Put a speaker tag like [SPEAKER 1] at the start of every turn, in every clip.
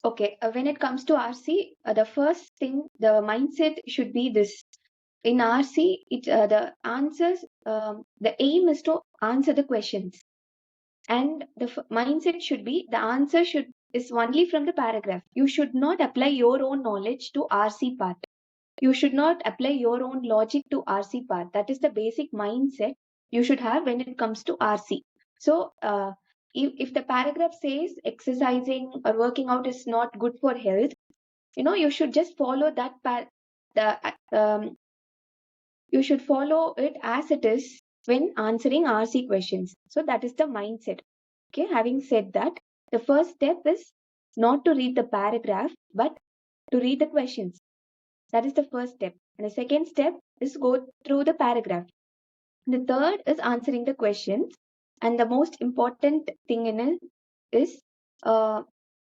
[SPEAKER 1] Okay, when it comes to RC, the first thing, the mindset should be this. In RC, the answers, the aim is to answer the questions. And the mindset should be the answer is only from the paragraph. You should not apply your own knowledge to RC part. You should not apply your own logic to RC part. That is the basic mindset you should have when it comes to RC. So, if the paragraph says exercising or working out is not good for health, you should just follow you should follow it as it is when answering RC questions. So that is the mindset. Okay, having said that, the first step is not to read the paragraph, but to read the questions. That is the first step. And the second step is go through the paragraph. The third is answering the questions. And the most important thing in it is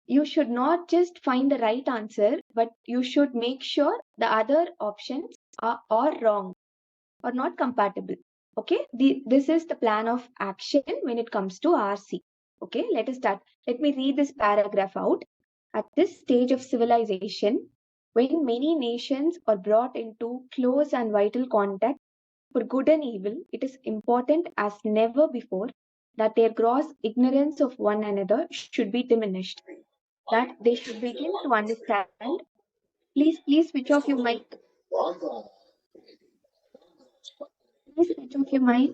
[SPEAKER 1] you should not just find the right answer, but you should make sure the other options are wrong or not compatible. Okay, this is the plan of action when it comes to RC. Okay, let us start. Let me read this paragraph out. At this stage of civilization, when many nations are brought into close and vital contact for good and evil, it is important as never before that their gross ignorance of one another should be diminished, that they should begin to understand. Please switch off your mic. Please switch off your mic.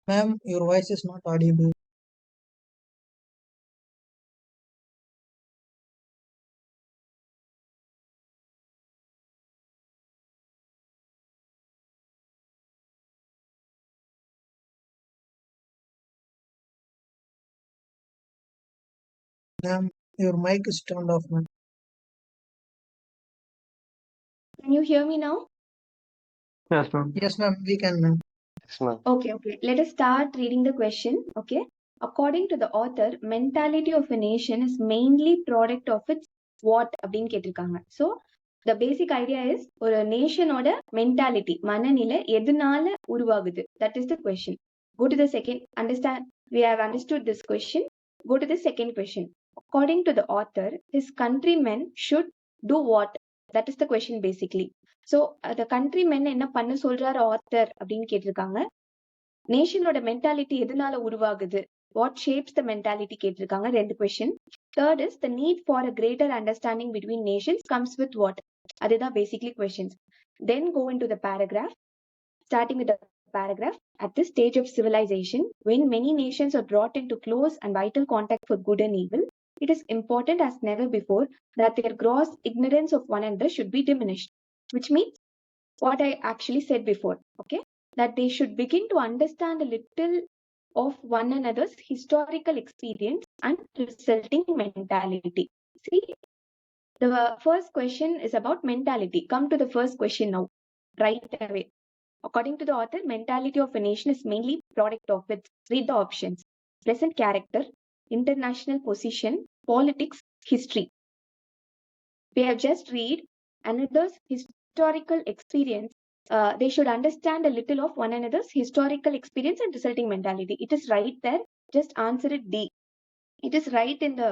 [SPEAKER 2] Ma'am, your voice is not audible. Ma'am, your mic is turned off, ma'am.
[SPEAKER 1] Can you hear me now?
[SPEAKER 3] Yes, ma'am.
[SPEAKER 2] Yes, ma'am, we can, ma'am.
[SPEAKER 3] Yes, ma'am.
[SPEAKER 1] Okay. Let us start reading the question. Okay. According to the author, mentality of a nation is mainly product of its what அப்படின்னு கேட்டிருக்காங்க. So, the basic idea is ஒரு நேஷனோட mentality, மனநிலை எதனால உருவாகுது. That is the question. Go to the second, we have understood this question. Go to the second question. According to the author, his countrymen should do what? That is the question basically. So, the countrymen என்ன பண்ண சொல்றாரு author அப்படின்னு கேட்டிருக்காங்க. நேஷனோட mentality எதனால உருவாகுது, what shapes the mentality கேட்டிருக்காங்க, ரெண்டு question. Third is the need for a greater understanding between nations comes with what, அதுதான் basically questions. Then go into the paragraph. Starting with the paragraph, at this stage of civilization, when many nations are brought into close and vital contact for good and evil, it is important as never before that their gross ignorance of one another should be diminished, which means what I actually said before, okay? That they should begin to understand a little of one another's historical experience and resulting mentality. See, the first question is about mentality. Come to the first question now, right away. According to the author, mentality of a nation is mainly product of its, read the options, present character, international position, politics, history. We have just read another's historical experience. They should understand a little of one another's historical experience and resulting mentality. It is right there. Just answer it D. It is right in the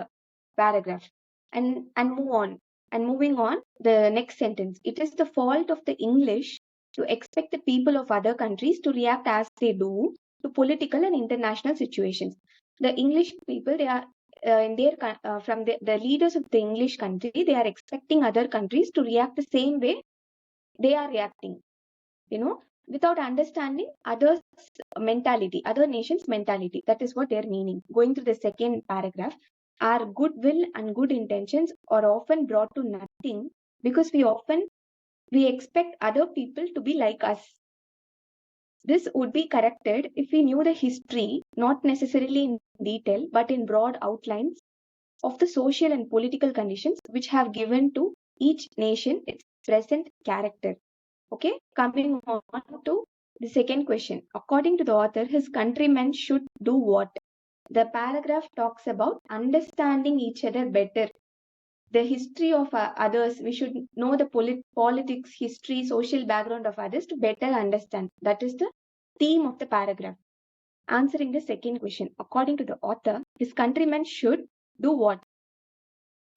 [SPEAKER 1] paragraph. And move on. And moving on, the next sentence. It is the fault of the English to expect the people of other countries to react as they do to political and international situations. the English people, they are in their from the leaders of the English country, they are expecting other countries to react the same way they are reacting, without understanding others' mentality, other nations' mentality. That is what they're meaning. Going through the second paragraph, our goodwill and good intentions are often brought to nothing because we expect other people to be like us. This would be corrected if we knew the history, not necessarily in detail, but in broad outlines of the social and political conditions which have given to each nation its present character. Okay, coming on to the second question. According to the author, his countrymen should do what? The paragraph talks about understanding each other better. The history of others, we should know the politics, history, social background of others to better understand. That is the theme of the paragraph. Answering the second question, according to the author, his countrymen should do what?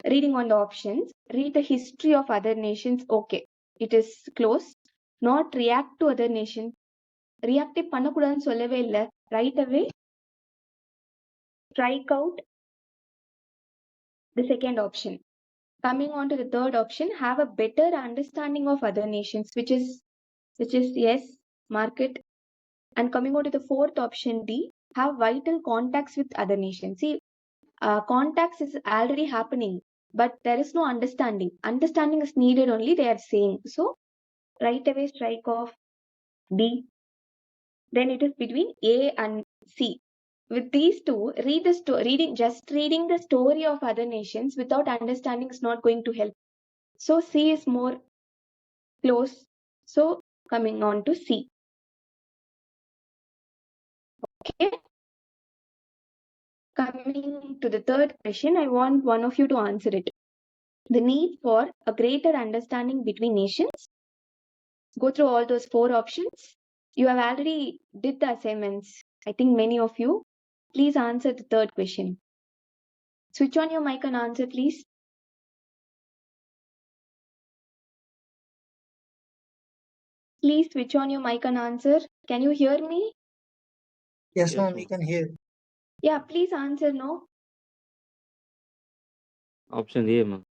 [SPEAKER 1] Reading on the options, read the history of other nations. Okay, it is close. Not react to other nation. React பண்ணக்கூடாதுன்னு சொல்லவே இல்லை. Right away, strike out the second option. Coming on to the third option, have a better understanding of other nations, which is yes, mark it. And coming on to the fourth option, D, have vital contacts with other nations. See, contacts is already happening, but there is no understanding. Understanding is needed only, they are saying. So, right away, strike off D. Then it is between A and C. With these two, reading the story of other nations without understanding is not going to help. So C is more close. So coming on to C. Okay. Coming to the third question, I want one of you to answer it. The need for a greater understanding between nations. Go through all those four options. You have already did the assignments. I think many of you. Please answer the third question. Switch on your mic and answer, please. Please switch on your mic and answer. Can you hear me?
[SPEAKER 2] Yes, ma'am, we can hear.
[SPEAKER 1] Yeah, please answer no.
[SPEAKER 3] Option A, ma'am.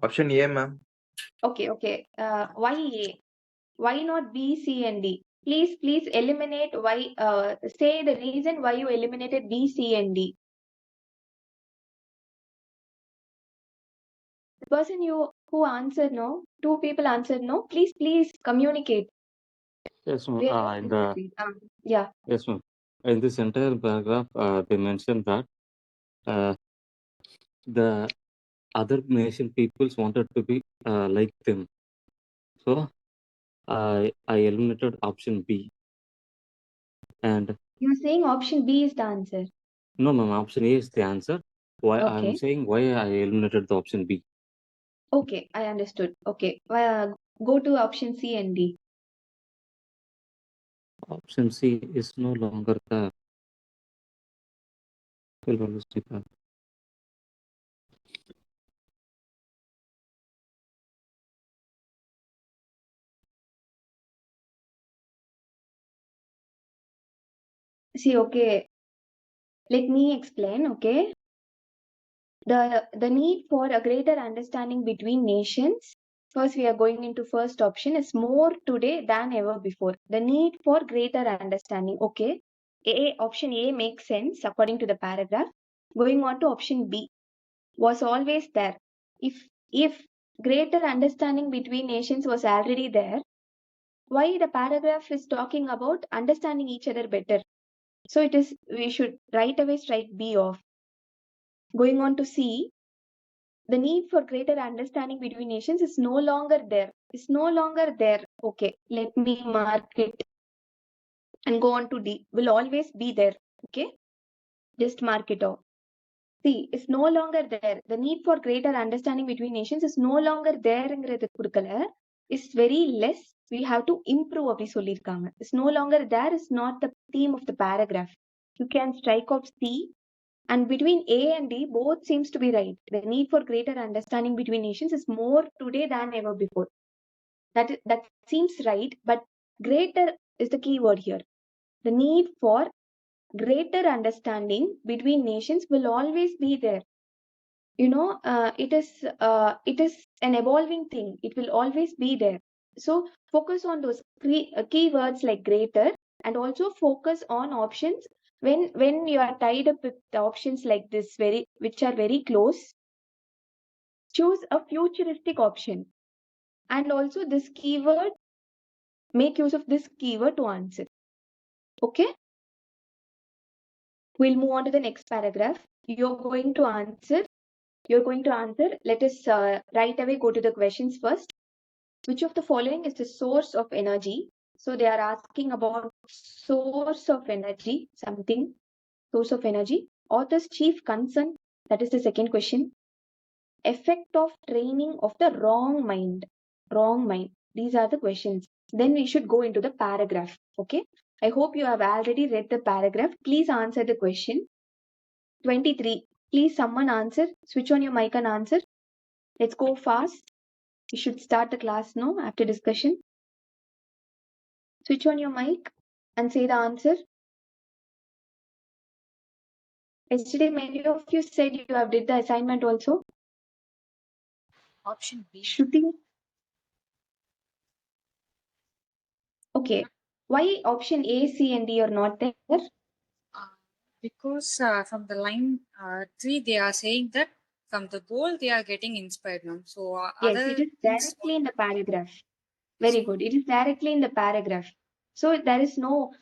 [SPEAKER 4] Option A, ma'am.
[SPEAKER 1] Okay. Why A? Why not B, C, and D? Please eliminate why. Say the reason why you eliminated B, C, and D. The person who answered no, two people answered no. Please communicate.
[SPEAKER 3] Yes, ma'am.
[SPEAKER 1] Really, yeah.
[SPEAKER 3] Yes, ma'am. In this entire paragraph, they mentioned that the other nation peoples wanted to be like them. So I eliminated option B. And
[SPEAKER 1] You're saying option B is the answer.
[SPEAKER 3] no, ma'am, option A is the answer. Why
[SPEAKER 1] Okay.
[SPEAKER 3] I'm saying why I eliminated the option B.
[SPEAKER 1] Okay, I understood. Okay. Go to option C and D.
[SPEAKER 3] Option C is no longer there.
[SPEAKER 1] See, okay. Let me explain, okay? The need for a greater understanding between nations. First, we are going into first option is more today than ever before. The need for greater understanding. Okay. Option A makes sense according to the paragraph. Going on to option B was always there. If greater understanding between nations was already there, why the paragraph is talking about understanding each other better? So we should right away strike B off. Going on to C, the need for greater understanding between nations is no longer there. It's no longer there. Okay, let me mark it and go on to D. Will always be there. Okay, just mark it off. C is no longer there. The need for greater understanding between nations is no longer there. Is very less. We have to improve அப்படி சொல்லியிருக்காங்க. It's no longer there is not the theme of the paragraph. You can strike off C. And between A and D, both seems to be right. The need for greater understanding between nations is more today than ever before. That seems right, but greater is the key word here. The need for greater understanding between nations will always be there. It is an evolving thing. It will always be there. So focus on those keywords like greater, and also focus on options when you are tied up with the options like this, which are very close. Choose a futuristic option, and also this keyword, make use of this keyword to answer. Okay, we'll move on to the next paragraph. You're going to answer. Let us right away go to the questions first. Which of the following is the source of energy? So they are asking about source of energy, something, source of energy. Author's chief concern, that is the second question. Effect of training of the wrong mind. Wrong mind. These are the questions. Then we should go into the paragraph. Okay. I hope you have already read the paragraph. Please answer the question. 23. Please someone answer. Switch on your mic and answer. Let's go fast. We should start the class now after discussion. Switch on your mic and say the answer. Yesterday, many of you said you have did the assignment also.
[SPEAKER 5] Option B.
[SPEAKER 1] Shooting. Okay. Why option A, C, and D are not there?
[SPEAKER 5] Because from the line 3, they are saying that from the goal they are getting inspired, ma'am. So
[SPEAKER 1] Yes,
[SPEAKER 5] other
[SPEAKER 1] it is
[SPEAKER 5] things.
[SPEAKER 1] directly in the paragraph. Very good. It is directly in the paragraph. So there is no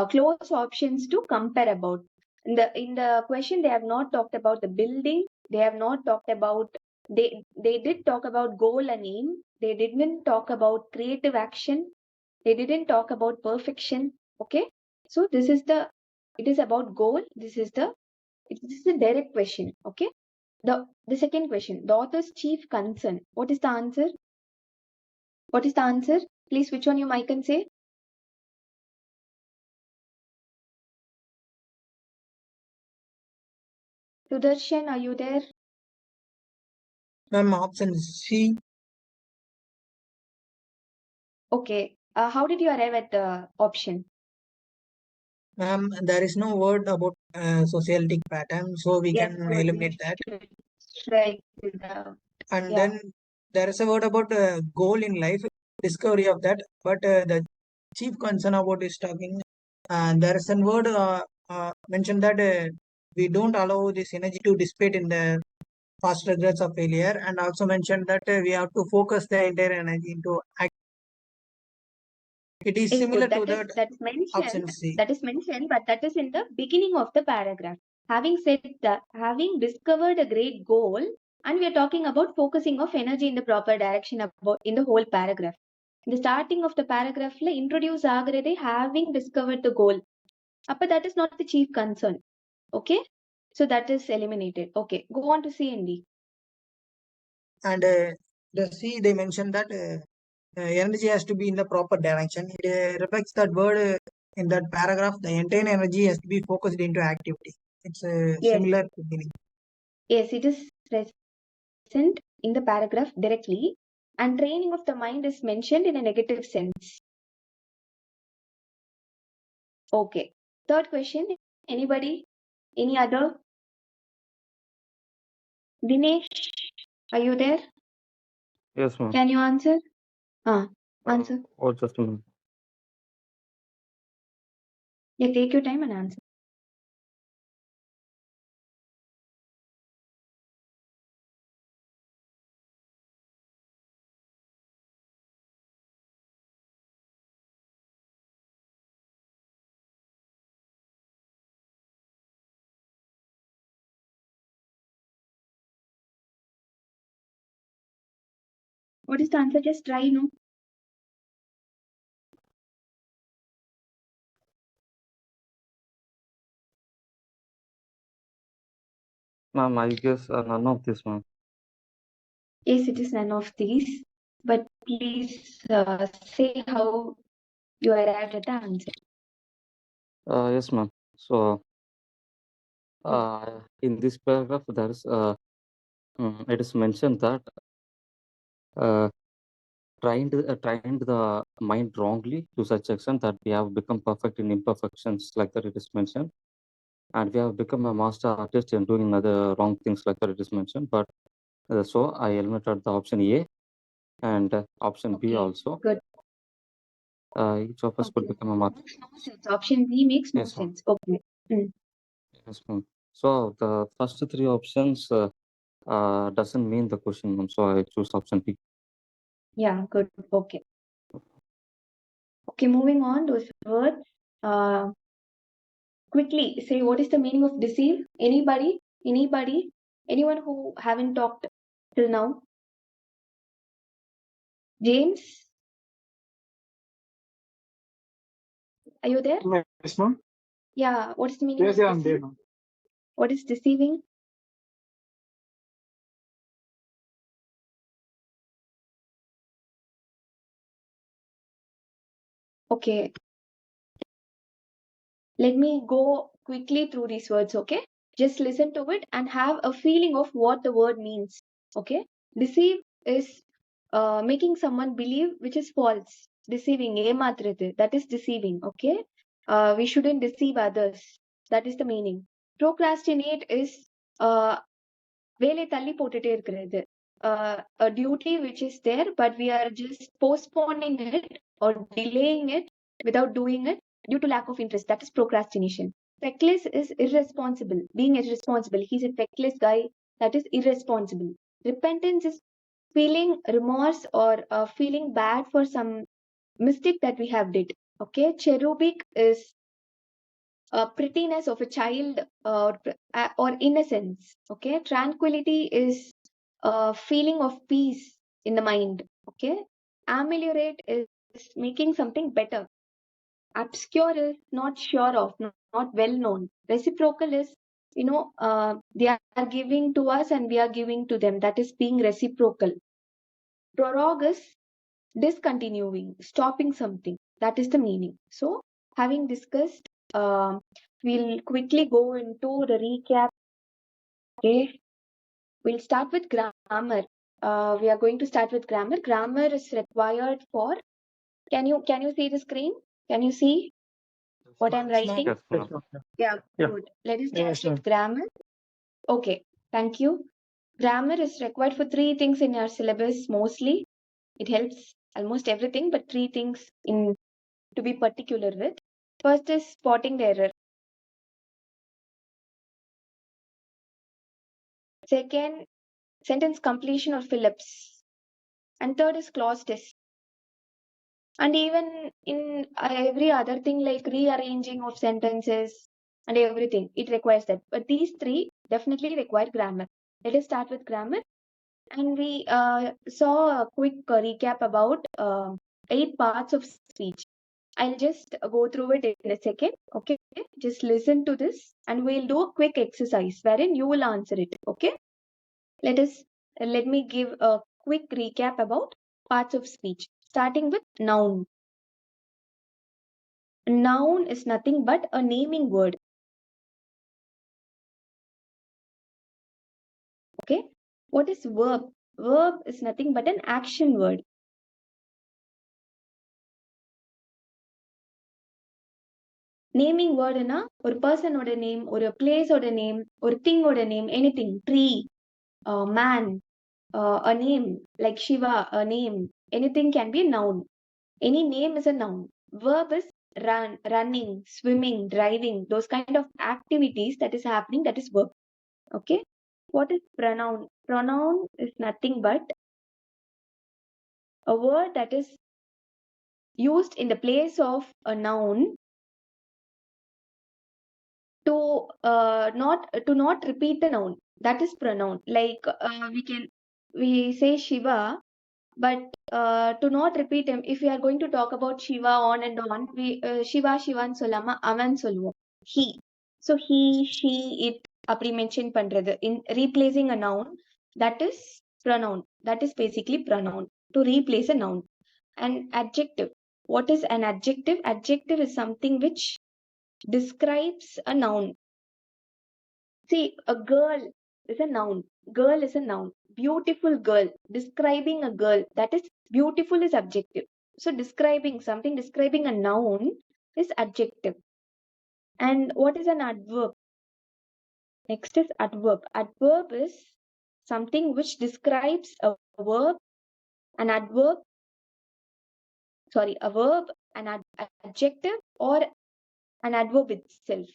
[SPEAKER 1] close options to compare about. In the question, they have not talked about the building. They have not talked about. They did talk about goal and aim. They didn't talk about creative action. They didn't talk about perfection. Okay. So it is about goal. This is the direct question. Okay. The second question, the author's chief concern. What is the answer? What is the answer? Please switch on your mic and say. Sudarshan, are you there?
[SPEAKER 2] Ma'am, option C.
[SPEAKER 1] Okay. How did you arrive at the option?
[SPEAKER 2] Ma'am, there is no word about socialistic pattern, so we
[SPEAKER 1] Yes,
[SPEAKER 2] can
[SPEAKER 1] good.
[SPEAKER 2] eliminate that.
[SPEAKER 1] Strike it out.
[SPEAKER 2] And
[SPEAKER 1] Yeah.
[SPEAKER 2] then there is a word about goal in life, discovery of that. But the chief concern about is talking. And there is a word mentioned that we don't allow this energy to dissipate in the past regrets of failure, and also mentioned that we have to focus the entire energy into act. It is
[SPEAKER 1] Is
[SPEAKER 2] similar
[SPEAKER 1] good.
[SPEAKER 2] to
[SPEAKER 1] That's
[SPEAKER 2] option
[SPEAKER 1] mentioned.
[SPEAKER 2] C.
[SPEAKER 1] That is mentioned, but that is in the beginning of the paragraph. Having said that, having discovered a great goal, and we are talking about focusing of energy in the proper direction about in the whole paragraph. In the starting of the paragraph, introduce Agrade having discovered the goal. But that is not the chief concern. Okay. So that is eliminated. Okay. Go on to C and D.
[SPEAKER 2] And the C, they mentioned that energy has to be in the proper direction. It reflects that word in that paragraph. The entire energy has to be focused into activity. It's
[SPEAKER 1] Yes.
[SPEAKER 2] similar to meaning.
[SPEAKER 1] Yes, it is present in the paragraph directly, and training of the mind is mentioned in a negative sense. Okay. Third question. Anybody? Any other? Dinesh, are you there?
[SPEAKER 3] Yes, ma'am.
[SPEAKER 1] Can you answer? Answer.
[SPEAKER 3] Oh, just a minute.
[SPEAKER 1] Yeah, take your time and answer. What is the answer? Just try, no?
[SPEAKER 3] Ma'am, I guess none of this, ma'am.
[SPEAKER 1] Yes, it is none of these. But please say how you arrived at the answer.
[SPEAKER 3] Yes, ma'am. So, in this paragraph, there is it is mentioned that trained the mind wrongly to such extent that we have become perfect in imperfections, like that it is mentioned. and we have become a master artist in doing other wrong things like that it is mentioned. But so I eliminated the option A and option B
[SPEAKER 1] Okay,
[SPEAKER 3] also.
[SPEAKER 1] good.
[SPEAKER 3] Each of us could
[SPEAKER 1] Okay.
[SPEAKER 3] become a master.
[SPEAKER 1] Makes no sense. Option B makes no
[SPEAKER 3] Yes, ma'am.
[SPEAKER 1] sense. Okay. Mm.
[SPEAKER 3] Yes, ma'am. So the first three options doesn't mean the question, ma'am. So I choose option B.
[SPEAKER 1] Yeah, good. Okay. Okay, moving on. Those words. Quickly say what is the meaning of deceive? Anybody? Anybody? Anyone who haven't talked till now? James, are you there?
[SPEAKER 6] Yes, ma'am.
[SPEAKER 1] Yeah. What is the meaning
[SPEAKER 6] Yes,
[SPEAKER 1] of
[SPEAKER 6] yeah, I'm there,
[SPEAKER 1] deceive?
[SPEAKER 6] ma'am.
[SPEAKER 1] What is deceiving? Okay. Let me go quickly through these words, okay? Just listen to it and have a feeling of what the word means, okay? Deceive is making someone believe which is false. Deceiving, ஏமாத்துறது, that is deceiving, okay? We shouldn't deceive others. That is the meaning. Procrastinate is வேலை தள்ளி போட்டுட்டே இருக்கிறது. A duty which is there, but we are just postponing it or delaying it without doing it due to lack of interest. That is procrastination. Feckless is irresponsible, being irresponsible. He's a feckless guy. That is irresponsible. Repentance is feeling remorse or feeling bad for some mistake that we have did. Okay, cherubic is prettiness of a child or innocence. Okay, tranquility is a feeling of peace in the mind. Okay, ameliorate is making something better. Obscure is not sure of, not well known. Reciprocal is, they are giving to us and we are giving to them. That is being reciprocal. Prorogue is discontinuing, stopping something. That is the meaning. So, having discussed, we'll quickly go into the recap. Okay, we'll start with grammar. We are going to start with grammar. Grammar is required for. Can you see the screen? Can you see what I'm
[SPEAKER 2] Yes, ma'am.
[SPEAKER 1] writing?
[SPEAKER 3] Yes, ma'am.
[SPEAKER 6] Yes, ma'am.
[SPEAKER 1] Yeah,
[SPEAKER 6] Yeah.
[SPEAKER 1] good. Let us start
[SPEAKER 6] Yes,
[SPEAKER 1] with
[SPEAKER 6] ma'am.
[SPEAKER 1] grammar. Okay, thank you. Grammar is required for three things in your syllabus mostly. It helps almost everything, but three things in to be particular with. First is spotting the error. Second, sentence completion or fill-ups. And third is clause test. And even in every other thing like rearranging of sentences and everything, it requires that. But these three definitely require grammar. Let us start with grammar. And we saw a quick recap about 8 parts of speech. I'll just go through it in a second. Okay, just listen to this and we'll do a quick exercise wherein you will answer it. Okay, let me give a quick recap about parts of speech, starting with noun. Noun is nothing but a naming word. Okay, what is verb? Verb is nothing but an action word. Naming word na ஒரு person ஓட name, ஒரு place ஓட name, ஒரு thing ஓட name, anything, tree, man, a name like Shiva, a name, anything can be a noun. Any name is a noun. Verb is run, running, swimming, driving, those kind of activities that is happening, that is verb. Okay, what is pronoun? Pronoun is nothing but a word that is used in the place of a noun to not repeat the noun. That is pronoun. Like we say Shiva, but to not repeat him. If we are going to talk about Shiva on and on, we Shiva Shivan solama avan solvom. He. So he, she, it அப்படி mention பண்றது in replacing a noun, that is pronoun. That is basically pronoun, to replace a noun. And adjective. What is an adjective? Adjective is something which describes a noun. See, a girl is a noun. Girl is a noun. Beautiful girl. Describing a girl. That is beautiful is adjective. So describing something, describing a noun is adjective. And what is an adverb? Next is adverb. Adverb is something which describes a verb, an adverb, a verb, an adjective, or an adverb itself.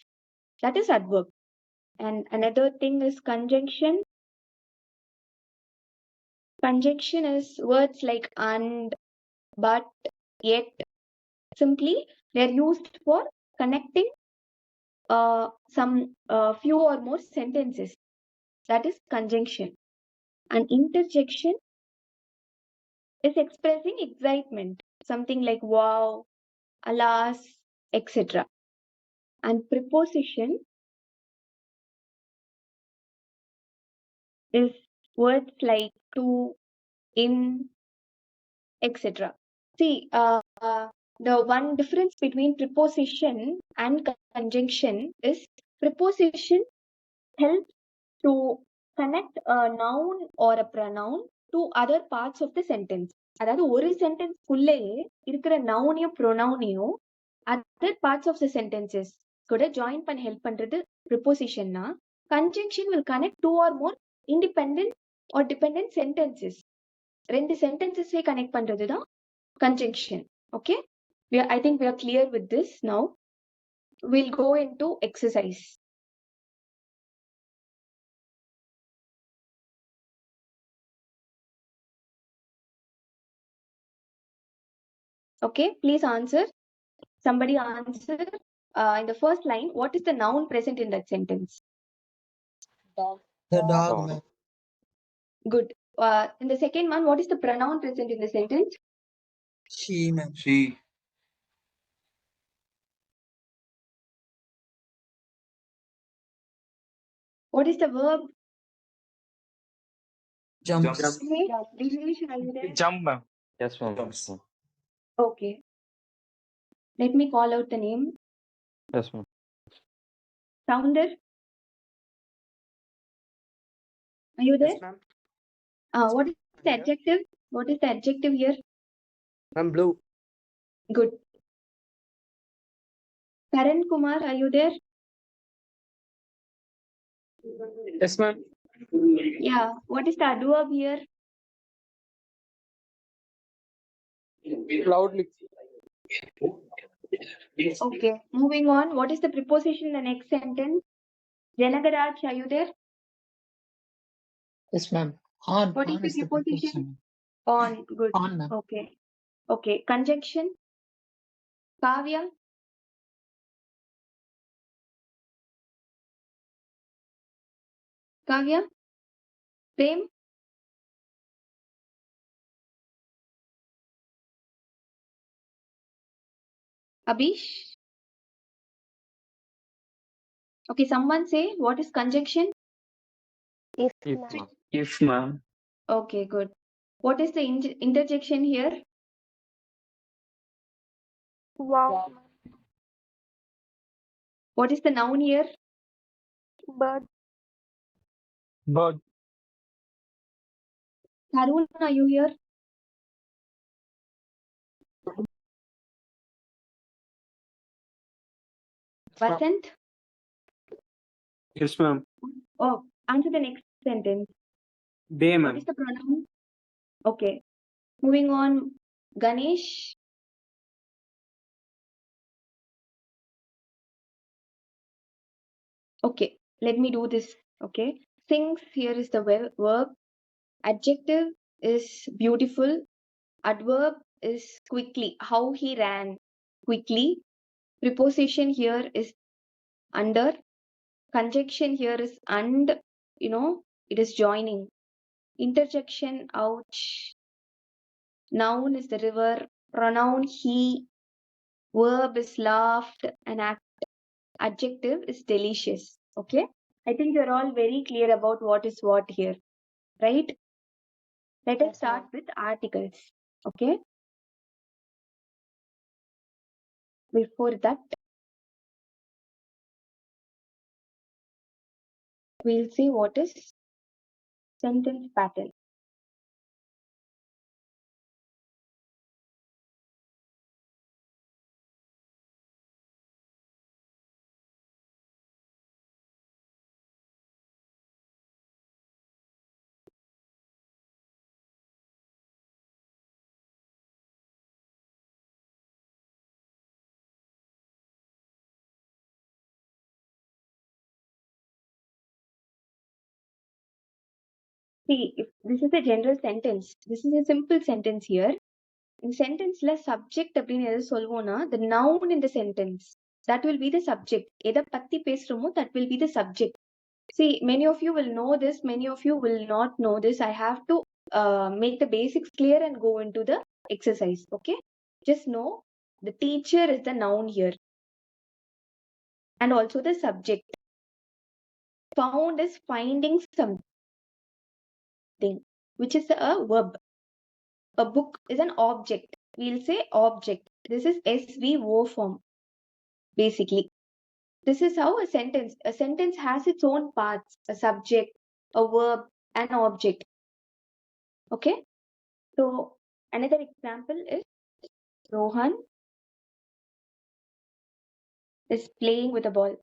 [SPEAKER 1] That is adverb. And another thing is conjunction. Conjunction is words like and, but, yet. Simply, they are used for connecting some few or more sentences. That is conjunction. And interjection is expressing excitement, something like wow, alas, etc. And preposition is words like to, in, etc. See, the one difference between preposition and conjunction is preposition helps to connect a noun or a pronoun to other parts of the sentence. அதாவது ஒரு sentence குள்ளேயே இருக்கிற நவுனையும் ப்ரொனவுனையும் other parts of the sentences கூட join பண்ண help பண்றது ப்ரிப்போசிஷன்னா conjunction will connect two or more independent or dependent sentences. ரெண்டு சென்டென்சஸே கனெக்ட் பண்றது தான் conjunction. Okay, I think we are clear with this. Now we'll go into exercise. Okay, please answer. Somebody answer. In the first line, what is the noun present in that sentence?
[SPEAKER 6] Dog.
[SPEAKER 2] The dog,
[SPEAKER 3] Dog.
[SPEAKER 2] ma'am.
[SPEAKER 1] Good. In the second one, what is the pronoun present in the sentence?
[SPEAKER 2] She, ma'am.
[SPEAKER 4] She.
[SPEAKER 1] What is the verb?
[SPEAKER 2] Jumps.
[SPEAKER 1] Dinesh, are you there?
[SPEAKER 6] Jump, ma'am.
[SPEAKER 3] Yes, ma'am.
[SPEAKER 4] Jumps.
[SPEAKER 1] Okay. Let me call out the name.
[SPEAKER 3] Yes, ma'am.
[SPEAKER 1] Sounder. Are you there?
[SPEAKER 6] Yes, ma'am.
[SPEAKER 1] What is the
[SPEAKER 6] Here.
[SPEAKER 1] adjective? What is the adjective here?
[SPEAKER 6] Ma'am, blue.
[SPEAKER 1] Good. Karan Kumar, are you there?
[SPEAKER 6] Yes, ma'am.
[SPEAKER 1] Yeah. What is the adverb here?
[SPEAKER 6] Loudly.
[SPEAKER 1] Okay. Moving on. What is the preposition in the next sentence? Janagaraj, are you there?
[SPEAKER 7] Yes, ma'am. On.
[SPEAKER 1] What is
[SPEAKER 7] On
[SPEAKER 1] the
[SPEAKER 7] is the
[SPEAKER 1] preposition?
[SPEAKER 7] preposition.
[SPEAKER 1] On. Good.
[SPEAKER 7] On, ma'am.
[SPEAKER 1] Okay. Okay. Conjunction. Kavya. Kavya. Prem. Abish. Okay. Someone say what is conjunction?
[SPEAKER 3] If, ma'am.
[SPEAKER 6] If, ma'am.
[SPEAKER 1] Okay. Good. What is the interjection here?
[SPEAKER 8] Wow.
[SPEAKER 1] What is the noun here?
[SPEAKER 8] Bird.
[SPEAKER 6] Bird.
[SPEAKER 1] Tarun, are you here? Vasant?
[SPEAKER 6] Yes, ma'am.
[SPEAKER 1] Oh, answer the next sentence.
[SPEAKER 6] They,
[SPEAKER 1] What
[SPEAKER 6] ma'am.
[SPEAKER 1] is the pronoun? Okay. Moving on. Ganesh. Okay. Let me do this. Okay. Sings here is the verb. Adjective is beautiful. Adverb is quickly. How he ran quickly. Preposition here is under. Conjunction here is and. It is joining. Interjection, ouch. Noun is the river. Pronoun he. Verb is laughed. And adjective is delicious. Okay. I think you're all very clear about what is what here. Right? Let us start with articles. Okay. Before that, we'll see what is sentence pattern. See, if this is a general sentence. This is a simple sentence here. In sentenceல subject அப்படின்னு எது சொல்வோம்னா the noun in the sentence. That will be the subject. எதை பத்தி பேசுறோமோ that will be the subject. See, many of you will know this, many of you will not know this. I have to make the basics clear and go into the exercise. Okay? Just know the teacher is the noun here. And also the subject. Found is finding something, which is a verb. A book is an object. We'll say object. This is SVO form, basically. This is how a sentence has its own parts, a subject, a verb, an object. Okay? So, another example is Rohan is playing with a ball.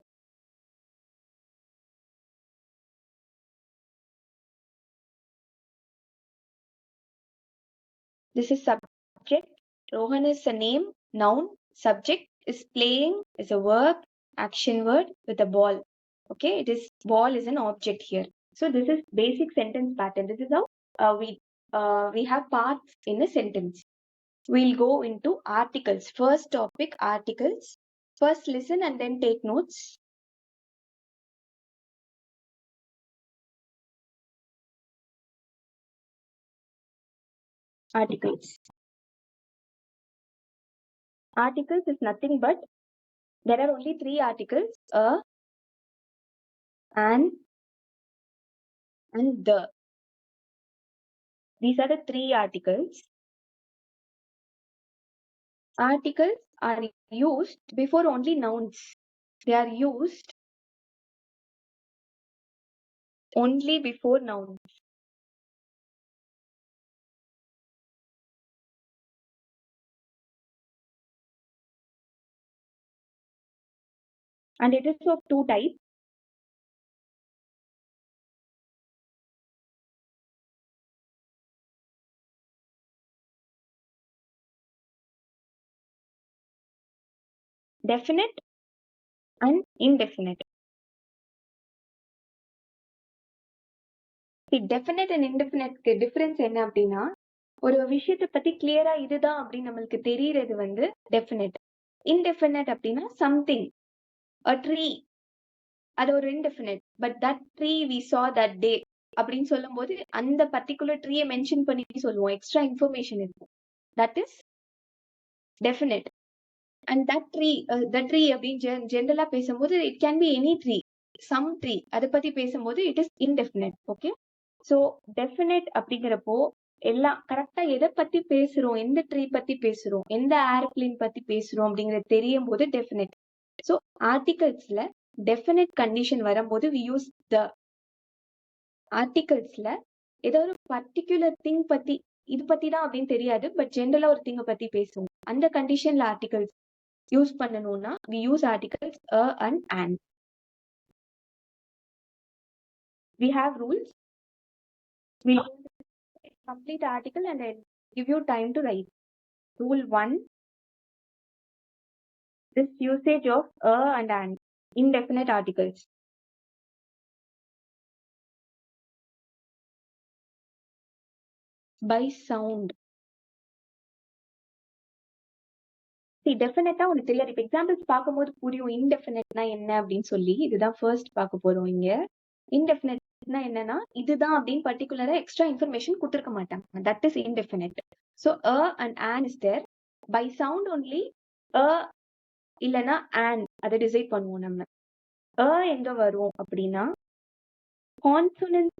[SPEAKER 1] This is subject. Rohan is a name, noun. Subject is playing, is a verb, action word with a ball. Okay, it is ball is an object here. So this is basic sentence pattern. This is how we have parts in a sentence. We'll go into articles. First topic, articles. First listen and then take notes. Articles. Articles is nothing but there are only 3 articles, a, an, and the. These are the 3 articles. Articles are used before only nouns. They are used only before nouns. And it is of 2 types. Definite and indefinite. See, definite and indefinite difference என்ன அப்படின்னா ஒரு விஷயத்தை பத்தி கிளியரா இதுதான் அப்படின்னு நம்மளுக்கு தெரியறது வந்து definite. Indefinite அப்படின்னா something, a tree, அது ஒரு indefinite. But that tree we saw that day அப்படின்னு சொல்லும் போது அந்த பர்டிகுலர் ட்ரீயை மென்ஷன் பண்ணி சொல்லுவோம், எக்ஸ்ட்ரா இன்ஃபர்மேஷன் இருக்கும். That is definite. And that tree அப்படின்னு ஜென்ரலா பேசும்போது it can be any tree, some tree. அதை பத்தி பேசும்போது it is indefinite. Okay? So definite அப்படிங்கிறப்போ எல்லாம் கரெக்டா எதை பத்தி பேசுறோம், எந்த ட்ரீ பத்தி பேசுறோம், எந்த ஏரோப்ளேன் பத்தி பேசுறோம் அப்படிங்கறது தெரியும் போது டெஃபினட். ஸோ ஆர்டிகல்ஸ்ல டெஃபினட் கண்டிஷன் வரும்போது we use the. ஆர்டிகல்ஸ்ல ஏதோ ஒரு பர்டிகுலர் திங் பத்தி இது பத்தி தான் அப்படின்னு தெரியாது, பட் ஜென்ரலா ஒரு திங்க பத்தி பேசுவோம். அந்த கண்டிஷன்ல ஆர்டிகல்ஸ் யூஸ் பண்ணணும்னா we use articles a and an. We have rules. We'll complete article and I'll give you time to write. Rule 1. This usage of a and an, indefinite articles. By sound. See, definite உனக்கு தெரியாது. இப்போ examples பார்க்கும்போது புரியும் இன்டெஃபினட்னா என்ன அப்படின்னு சொல்லி. இதுதான் first பார்க்க போறோம் இங்க. இன்டெஃபினட்னா என்னன்னா இதுதான் அப்படின்னு பர்டிகுலரா எக்ஸ்ட்ரா இன்ஃபர்மேஷன் கொடுத்துருக்க மாட்டாங்க. That is indefinite. So a and an is there. By sound only a இல்லைன்னா an அதை டிசைட் பண்ணுவோம் நம்ம. a எங்க வரும் அப்படின்னா கான்சோனன்ட்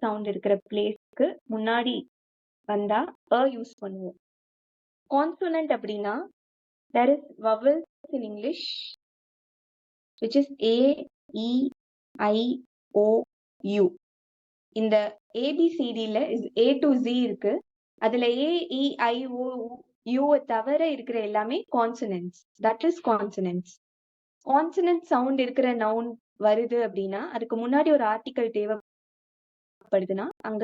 [SPEAKER 1] சவுண்ட் இருக்கிற பிளேஸ்க்கு முன்னாடி வந்தா a யூஸ் பண்ணுவோம். Consonant அப்படின்னா there is vowels in English which is A, E, I, O, U. இந்த ABCDல is A to Z இருக்கு. அதுல A, E, I, O, U தவிர இருக்கிற எல்லாமே consonants. That is consonants. Consonant sound இருக்கிற noun வருது அப்படின்னா அதுக்கு முன்னாடி ஒரு ஆர்டிகல் தேவைப்படுதுன்னா அங்க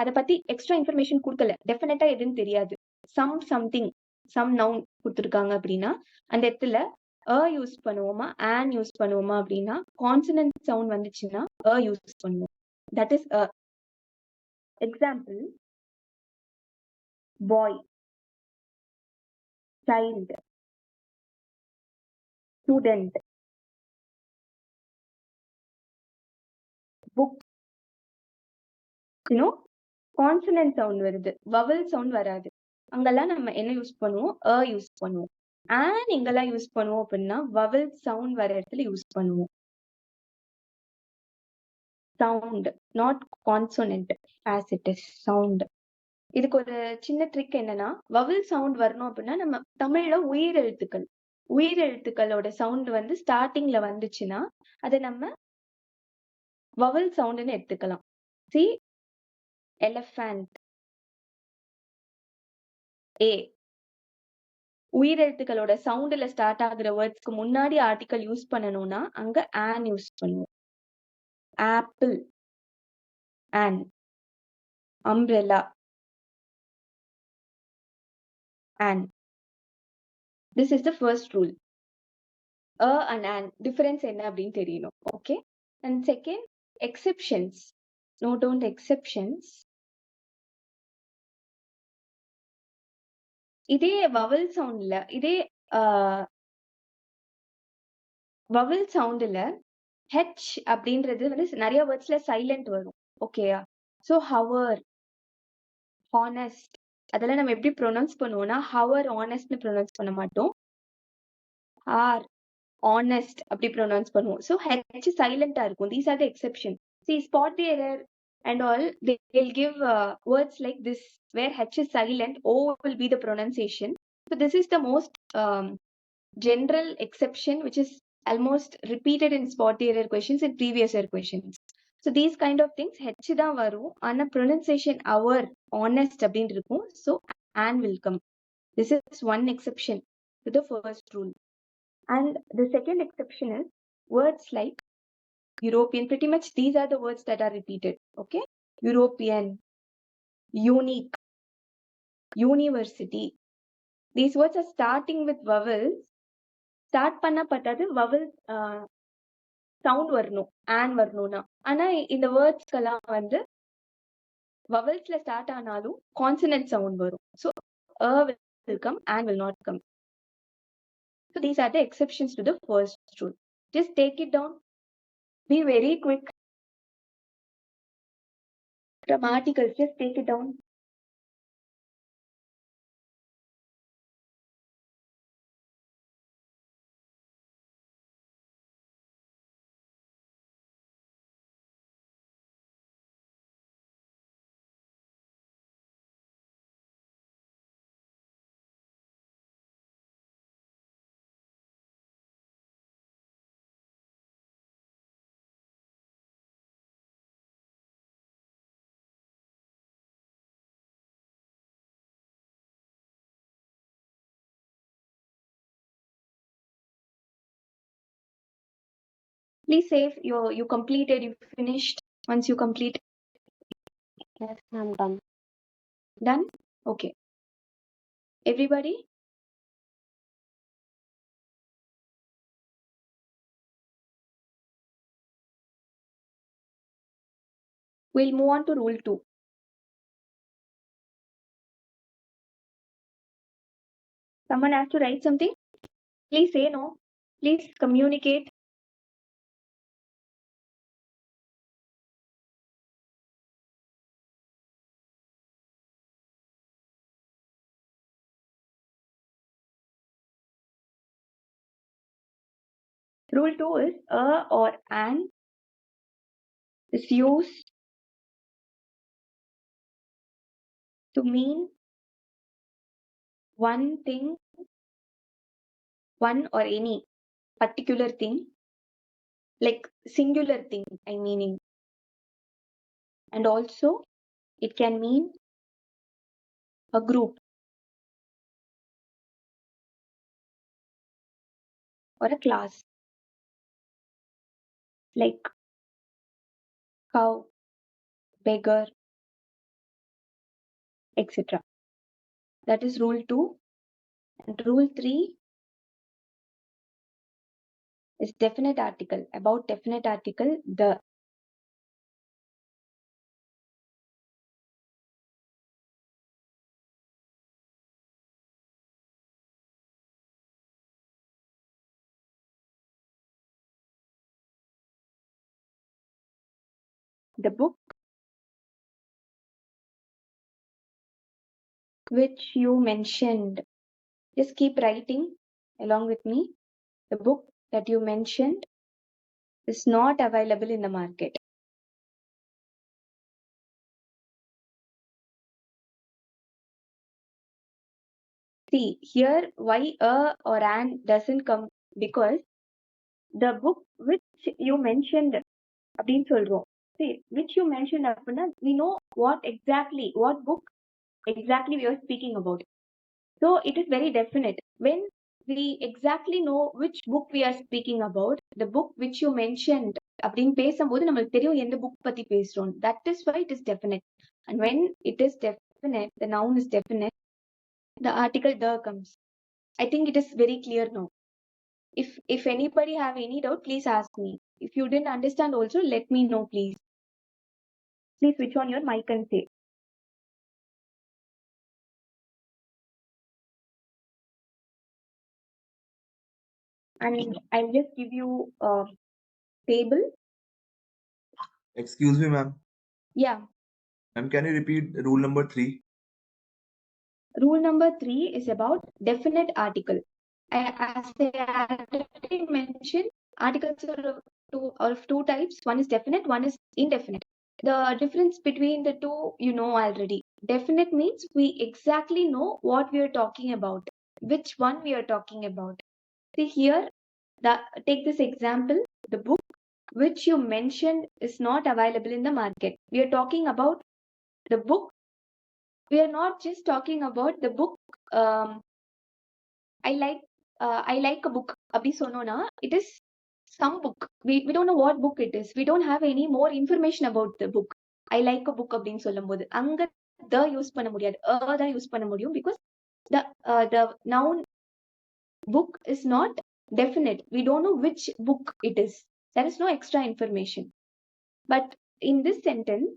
[SPEAKER 1] அதை பத்தி எக்ஸ்ட்ரா இன்ஃபர்மேஷன் கொடுக்கல, டெஃபினட்டா எதுன்னு தெரியாது. சம்திங் சம் நவுன் கொடுத்துருக்காங்க அப்படின்னா அந்த இடத்துல a யூஸ் பண்ணுவோமா an யூஸ் பண்ணுவோமா அப்படின்னா கான்சனன்ட் சவுண்ட் வந்துச்சுன்னா a யூஸ் பண்ணுவோம். That is a. Example: boy, child, student, book. Consonant sound வருது, வவல் சவுண்ட் வராது. அங்கெல்லாம் நம்ம என்ன யூஸ் பண்ணுவோம்? யூஸ் பண்ணுவோம். அண்ட் எங்கெல்லாம் யூஸ் பண்ணுவோம் அப்படின்னா வவல் சவுண்ட் வர இடத்துல யூஸ் பண்ணுவோம். Sound, not consonant as it is sound. இதுக்கு ஒரு சின்ன ட்ரிக் என்னன்னா, வவல் சவுண்ட் வரணும் அப்படின்னா நம்ம தமிழ்ல உயிரெழுத்துக்களோட சவுண்ட் வந்து ஸ்டார்டிங்ல வந்துச்சுன்னா அதை நம்ம வவல் சவுண்ட்னு எடுத்துக்கலாம். C, elephant, A. உயிரெழுத்துக்களோட சவுண்ட்ல ஸ்டார்ட் ஆகுற வேர்ட்ஸ்க்கு முன்னாடி ஆர்டிக்கல் யூஸ் பண்ணணும்னா அங்க ஆன் யூஸ் பண்ணுவோம். Apple, an. Umbrella, an. This is the first rule. And an difference என்ன அப்படின்னு தெரியணும். Okay. And second, exceptions. Note down exceptions. இதே வவல் சவுண்ட்ல ஹெச் அப்படின்றது வந்து நிறைய வேர்ட்ஸ்ல சைலண்ட் வரும். ஓகேயா? ஸோ ஹவர், ஹானஸ்ட், அதெல்லாம் நம்ம எப்படி ப்ரொனவுன்ஸ் பண்ணுவோம்னா ஹவர் ஆனஸ்ட்னு ப்ரொனவுன்ஸ் பண்ண மாட்டோம். ஆர் ஆனஸ்ட் அப்படி ப்ரொனவுன்ஸ் பண்ணுவோம். ஸோ ஹெச் சைலண்டா இருக்கும். These are the exception. See, spot the error and all, they'll give words like this where H is silent, O will be the pronunciation. So this is the most general exception which is almost repeated in spot the error questions and previous year questions. So these kind of things H தான் வரும், ஆனா pronunciation our, honest அப்படின்னு இருக்கும். So an will come. This is one exception to the first rule. And the second exception is words like European. Pretty much these are the words that are repeated. Okay. European, unique, university. These words are starting with vowels. Start பண்ண பட்டாது vowel sound வரணும், an வரணும்னா. ஆனா இந்த வேர்ட்ஸ்க்கெல்லாம் வந்து vowelsல start ஆனாலும் consonant sound வரும். So will come, an will not come. So these are the exceptions to the first rule. Just take it down. Be very quick. Grammaticals, just take it down. Please say if you completed, you finished. Once you complete.
[SPEAKER 8] Yes, I'm done.
[SPEAKER 1] Done? Okay. Everybody? We'll move on to rule 2. Someone has to write something? Please say no. Please communicate. Rule 2 is a or an is used to mean one thing, one or any particular thing, like singular thing, meaning. And also it can mean a group or a class, like cow, beggar, etc. That is rule 2. And rule 3 is definite article. About definite article, the. the book which you mentioned. Just keep writing along with me. The book that you mentioned is not available in the market. See, here why a or an doesn't come, because the book which you mentioned அப்படின்னு சொல்றோம். See, which you mentioned அப்படின்னா we know what book exactly we are speaking about. So it is very definite. When we exactly know which book we are speaking about, the book which you mentioned அப்படின்னு பேசும்போது நம்மளுக்கு தெரியும் எந்த book பத்தி பேசுறோம். That is why it is definite. And when it is definite, the noun is definite, the article the comes. I think it is very clear now. If anybody have any doubt, please ask me. If you didn't understand also, let me know, please. Please switch on your mic and say. And I'll just give you a table.
[SPEAKER 4] Excuse me, ma'am.
[SPEAKER 1] Yeah.
[SPEAKER 4] Ma'am, can you repeat rule number 3?
[SPEAKER 1] Rule number 3 is about definite article. As I already mentioned, articles are of two types. One is definite, one is indefinite. The difference between the two, you know already. Definite means we exactly know what we are talking about, which one we are talking about. See here, take this example. The book which you mentioned is not available in the market. We are talking about the book. We are not just talking about the book. I like a book. Abhi sonona, it is some book. We don't know what book it is. We don't have any more information about the book. I like a book அப்படின்னு சொல்லும்போது அங்க the use பண்ண முடியாது, தான் use பண்ண முடியும், because the noun book is not definite. We don't know which book it is. There is no extra information. But in this sentence,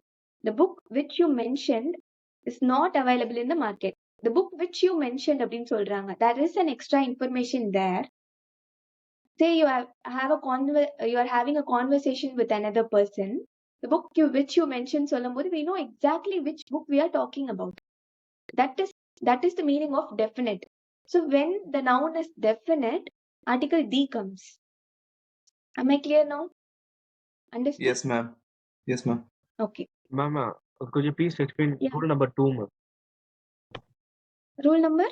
[SPEAKER 1] the book which you mentioned is not available in the market. The book which you mentioned அப்படின்னு சொல்றாங்க, there is an extra information there. Say you are having a conversation with another person. The book which you mentioned சொல்லும்போது we know exactly which book we are talking about. That is the meaning of definite. So when the noun is definite, article the comes. Am I clear now? Understood?
[SPEAKER 4] Yes, ma'am. Yes, ma'am.
[SPEAKER 1] Okay.
[SPEAKER 6] Ma'am, could you please explain
[SPEAKER 1] Yeah.
[SPEAKER 6] rule number 2, ma'am?
[SPEAKER 1] Rule number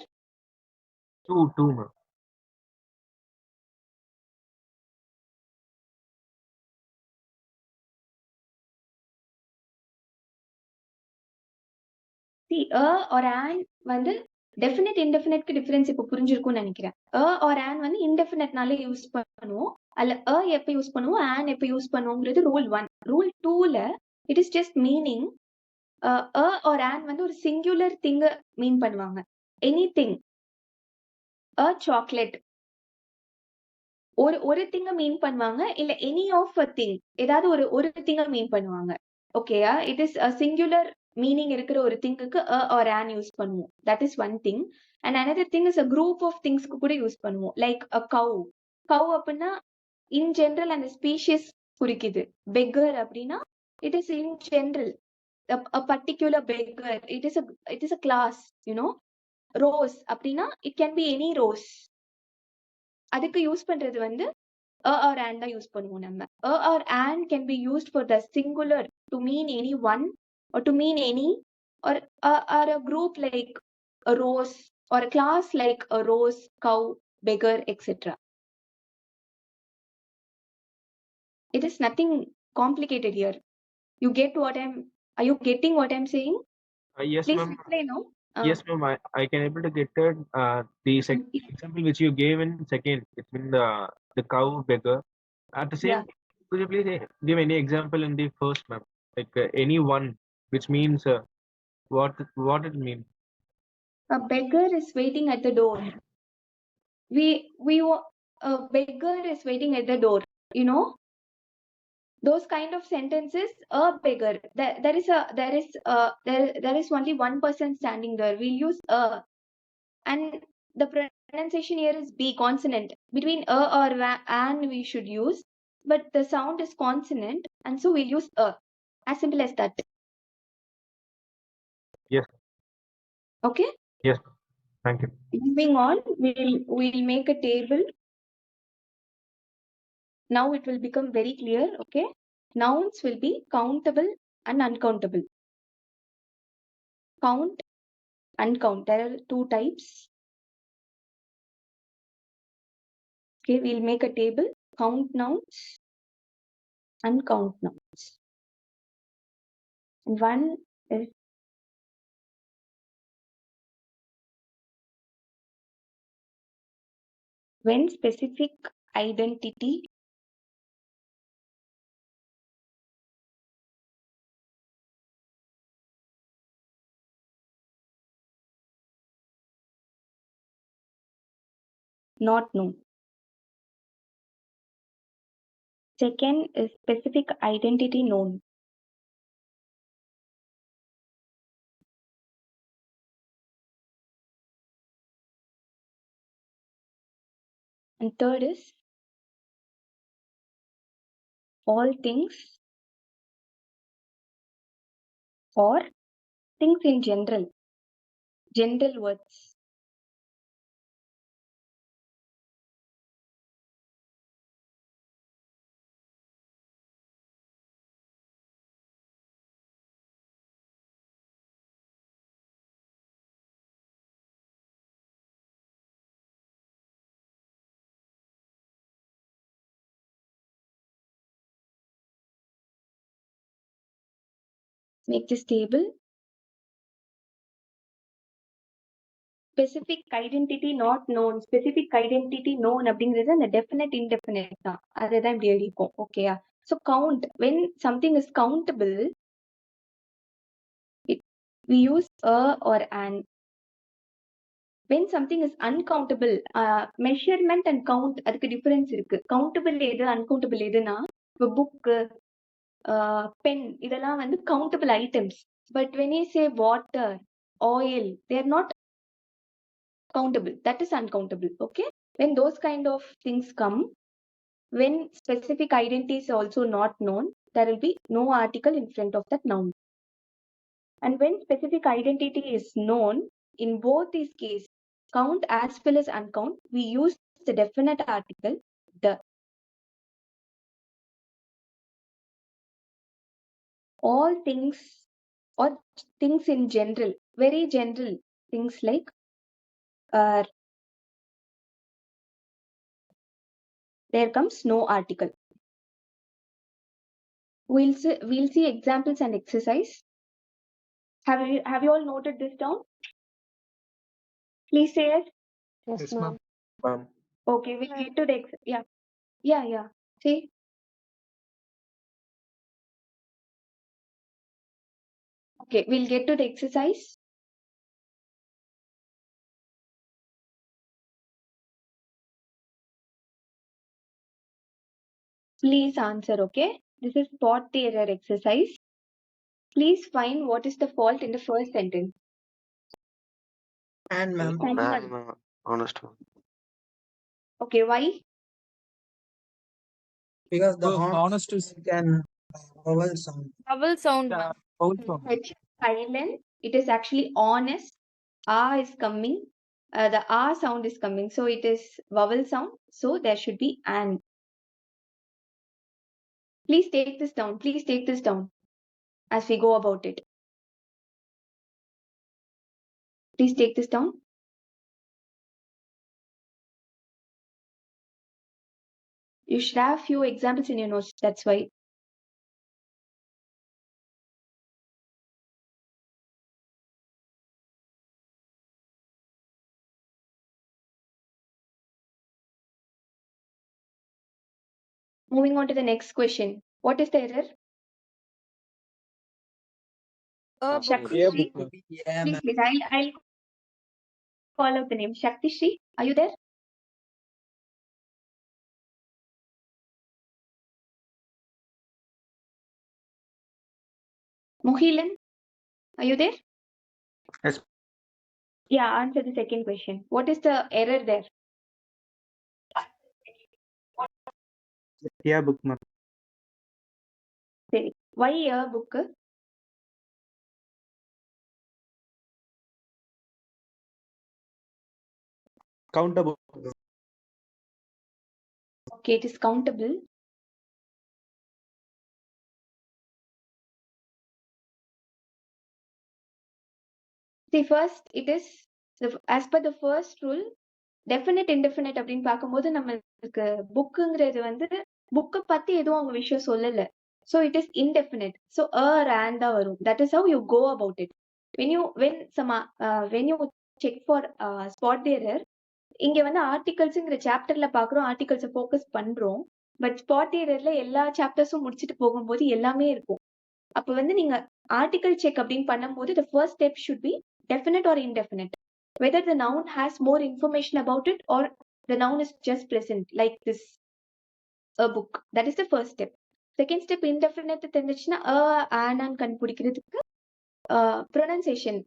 [SPEAKER 6] 2, ma'am.
[SPEAKER 1] see, a or an வந்து definite indefinite difference இப்போ புரிஞ்சிருக்கும்னு நினைக்கிறேன். a or an வந்து indefiniteனால use பண்ணுவோம். அல்ல a எப்ப use பண்ணுவோம், an எப்ப யூஸ் பண்ணுவோங்கிறது rule 1. rule 2ல it is just meaning a or an வந்து ஒரு singular thing மீன் பண்ணுவாங்க. anything, a chocolate, ஒரு திங்க மீன் பண்ணுவாங்க, இல்ல எனி ஆஃப் அ திங், ஏதாவது ஒரு திங்க மீன் பண்ணுவாங்க. ஓகேயா? It is a singular meaning இருக்கிற ஒரு திங்குக்கு a or an யூஸ் பண்ணுவோம். That is one thing. And another thing is a group of திங்ஸ்க்கு கூட யூஸ் பண்ணுவோம். Like a cow. கவ் அப்படின்னா இன் ஜென்ரல் அந்த ஸ்பீஷிஸ் குறிக்குது. பெக்கர் அப்படின்னா it is in general a particular beggar. It is a class, you know. Rose அப்படின்னா it can be any rose. அதுக்கு use பண்றது வந்து a or an தான் use பண்ணுவோம் நம்ம. a or an can be used for the singular to mean any one or to mean any or a group like a rose or a class like a rose, cow, beggar, etc. It is nothing complicated here. You get what are you getting what I'm saying?
[SPEAKER 6] Yes,
[SPEAKER 1] Please
[SPEAKER 6] ma'am.
[SPEAKER 1] explain now.
[SPEAKER 6] Yes, ma'am. I can able to get it. The example which you gave in second, it's been the cow beggar. At the same,
[SPEAKER 1] Yeah.
[SPEAKER 6] could you please give any example in the first, ma'am? Like any one, which means what it means.
[SPEAKER 1] A beggar is waiting at the door. A beggar is waiting at the door, you know. Those kind of sentences, a beggar, there is only one person standing there, we'll use a, and the pronunciation here is b, consonant. Between a or an we should use, but the sound is consonant, and so we'll use a. As simple as that.
[SPEAKER 6] Yes.
[SPEAKER 1] Okay.
[SPEAKER 6] Yes. Thank you.
[SPEAKER 1] Moving on, we'll make a table. Now it will become very clear. Okay. Nouns will be countable and uncountable. Count, uncount. There are two types. Okay, we'll make a table. Count nouns, uncount nouns. And one is when specific identity not known. Second is specific identity known. And third is all things or things in general. General words. Make this table. Specific identity not known. Specific identity known அப்படிங்கிறது அந்த definite indefinite தான். அதுதான் இப்படி எழுதிப்போம். ஓகேயா? So count. When something is countable, we use a or an. When something is uncountable, measurement and count அதுக்கு difference இருக்கு. Countable எது uncountable எதுனா இப்போ book, pen இதெல்லாம் வந்து countable items. But when you say water, oil, they are not countable. That is uncountable. Okay. When those kind of things come, when specific identity is also not known, there will be no article in front of that noun. And when specific identity is known, in both these cases, count as well as uncount, we use the definite article the. All things or things in general, very general things like there comes no article. We'll see examples and exercise. Have you all noted this down? Please say it.
[SPEAKER 8] Yes, ma'am.
[SPEAKER 1] Okay, we'll get to the yeah. See. Okay, we'll get to the exercise. Please answer, okay? This is spot the error exercise. Please find what is the fault in the first sentence.
[SPEAKER 2] And ma'am.
[SPEAKER 7] Honest.
[SPEAKER 1] Okay, why?
[SPEAKER 2] Because the honest is can vowel sound.
[SPEAKER 9] Vowel sound.
[SPEAKER 1] H silent. It is actually honest. A is coming. The A sound is coming. So it is vowel sound. So there should be an. Please take this down. Please take this down as we go about it. Please take this down. You should have few examples in your notes. That's why. Moving on to the next question. What is the error? Shakti Shri. Please. I'll call out the name. Shakti Shri, are you there? Mohilan, are you there?
[SPEAKER 7] Yes.
[SPEAKER 1] Yeah, answer the second question. What is the error there?
[SPEAKER 7] Yeah, book ma'am.
[SPEAKER 1] Why a book?
[SPEAKER 7] Countable.
[SPEAKER 1] Okay, it is countable. See, first it is as per the first rule, definite indefinite அப்படின்னு பார்க்கும்போது நம்மளுக்கு புக்குங்கிறது வந்து புக்கை பத்தி எதுவும் அவங்க விஷயம் சொல்லல. So it is indefinite. So a and தான் வரும். That is how you go about it. When you check for spot the error, இங்க வந்து ஆர்டிகல்ஸ்ங்கிற சாப்டர்ல பாக்குறோம், ஆர்டிகல்ஸை ஃபோக்கஸ் பண்றோம். பட் ஸ்பாட் ஏரர்ல எல்லா சாப்டர்ஸும் முடிச்சுட்டு போகும்போது எல்லாமே இருக்கும். அப்ப வந்து நீங்க ஆர்டிகல் செக் அப்படின்னு பண்ணும்போது the first step should be definite or indefinite. Whether the noun has more information about it or the noun is just present like this a book. That is the first step. Second step, indefinite தெரிஞ்சிச்சுன்னா an கண்டுபிடிக்கிறதுக்கு pronunciation,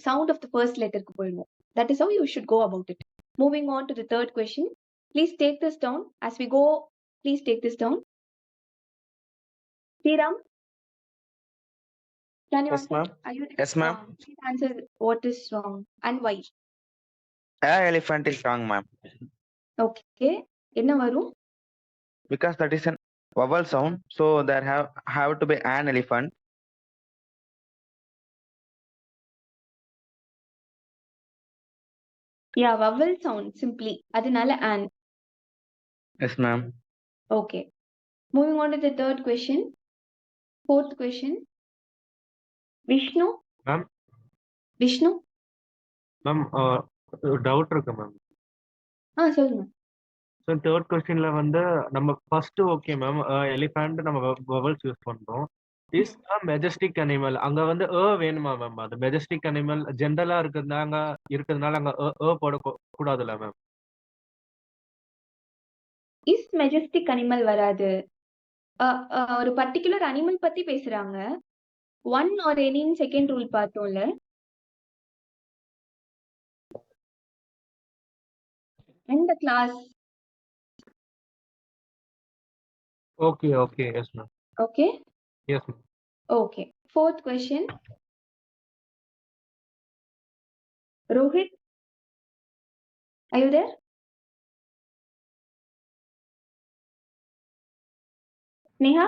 [SPEAKER 1] sound of the first letter க்கு போயிடும். That is how you should go about it. Moving on to the third question. Please take this down. As we go, please take this down. Sriram, can you
[SPEAKER 7] Yes,
[SPEAKER 1] answer?
[SPEAKER 7] ma'am.
[SPEAKER 1] Are you
[SPEAKER 7] Yes, ma'am.
[SPEAKER 1] please answer what is wrong and why.
[SPEAKER 7] A elephant is wrong, ma'am.
[SPEAKER 1] Okay. என்ன வரும்?
[SPEAKER 7] Because that is an vowel sound, so there have to be an elephant.
[SPEAKER 1] Yeah, vowel sound simply. அதனால an.
[SPEAKER 7] Yes, ma'am.
[SPEAKER 1] Okay. Moving on to the third question. Fourth question. Vishnu.
[SPEAKER 6] Ma'am.
[SPEAKER 1] Vishnu.
[SPEAKER 6] Ma'am, doubt இருக்கு ma'am.
[SPEAKER 1] சொல்லுங்க.
[SPEAKER 6] So third கொஸ்டின்ல வந்து நம்ம first okay ma'am elephant நம்ம vowels use பண்றோம். Is a Majestic animal, அங்க வந்து வேணுமா மேம்? அது மெஜஸ்டிக் அனிமல் ஜென்ரலா இருக்கிறதுனால அங்க போட கூடாதுல்ல மேம்?
[SPEAKER 1] இஸ் மெஜஸ்டிக் அனிமல் வராது. ஒரு பர்டிகுலர் அனிமல் பத்தி பேசுறாங்க. ஒன் ஆர் எனின்னு செகண்ட் ரூல் பார்த்தோம்ல. And the class.
[SPEAKER 6] Okay, yes ma'am.
[SPEAKER 1] Okay.
[SPEAKER 6] Yes ma'am.
[SPEAKER 1] Okay. Fourth question. Rohit, are you there? Neha?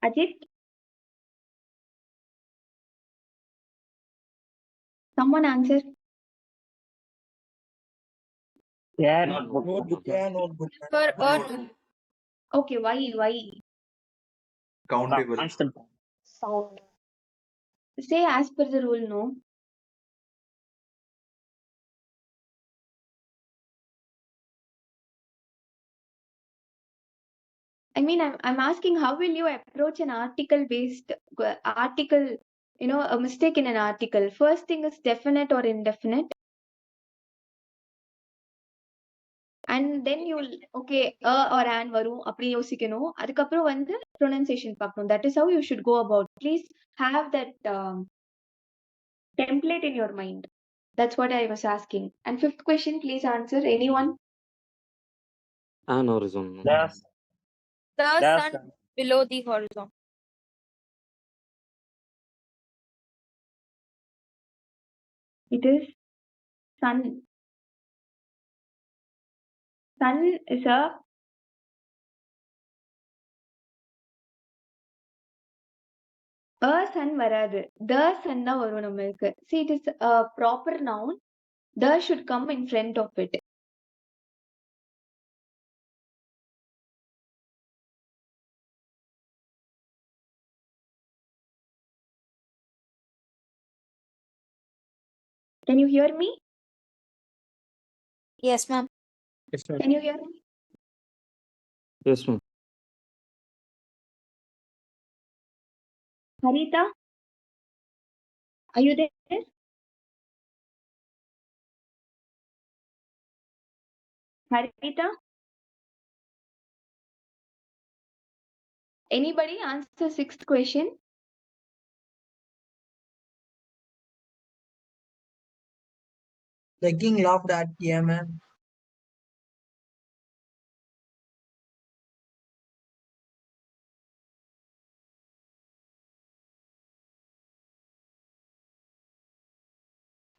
[SPEAKER 1] Ajit? Someone answer.
[SPEAKER 7] Yeah,
[SPEAKER 2] Notebook. Yeah, notebook.
[SPEAKER 1] Okay, why?
[SPEAKER 4] Countable.
[SPEAKER 8] Sound.
[SPEAKER 1] Say as per the rule, no. I mean, I'm asking how will you approach an article-based article, a mistake in an article. First thing is definite or indefinite. And then you'll, okay, or an வரும் அப்படி யோசிக்கணும். அதுக்கப்புறம் வந்து pronunciation பார்க்கணும். That is how you should go about. Please have that template in your mind. That's what I was asking. And fifth question, please answer. Anyone?
[SPEAKER 3] An horizon.
[SPEAKER 9] The sun below the horizon.
[SPEAKER 1] It is sun. Sun is a sun வராது. The sun தான் வரும் நம்மளுக்கு. See, it is a proper noun. The should come in front of it. Can you hear me?
[SPEAKER 9] Yes, ma'am.
[SPEAKER 6] Yes ma'am.
[SPEAKER 1] Can you hear me?
[SPEAKER 3] Yes ma'am.
[SPEAKER 1] Harita? Are you there? Harita? Anybody answer sixth question?
[SPEAKER 2] The king laughed at yeah, man.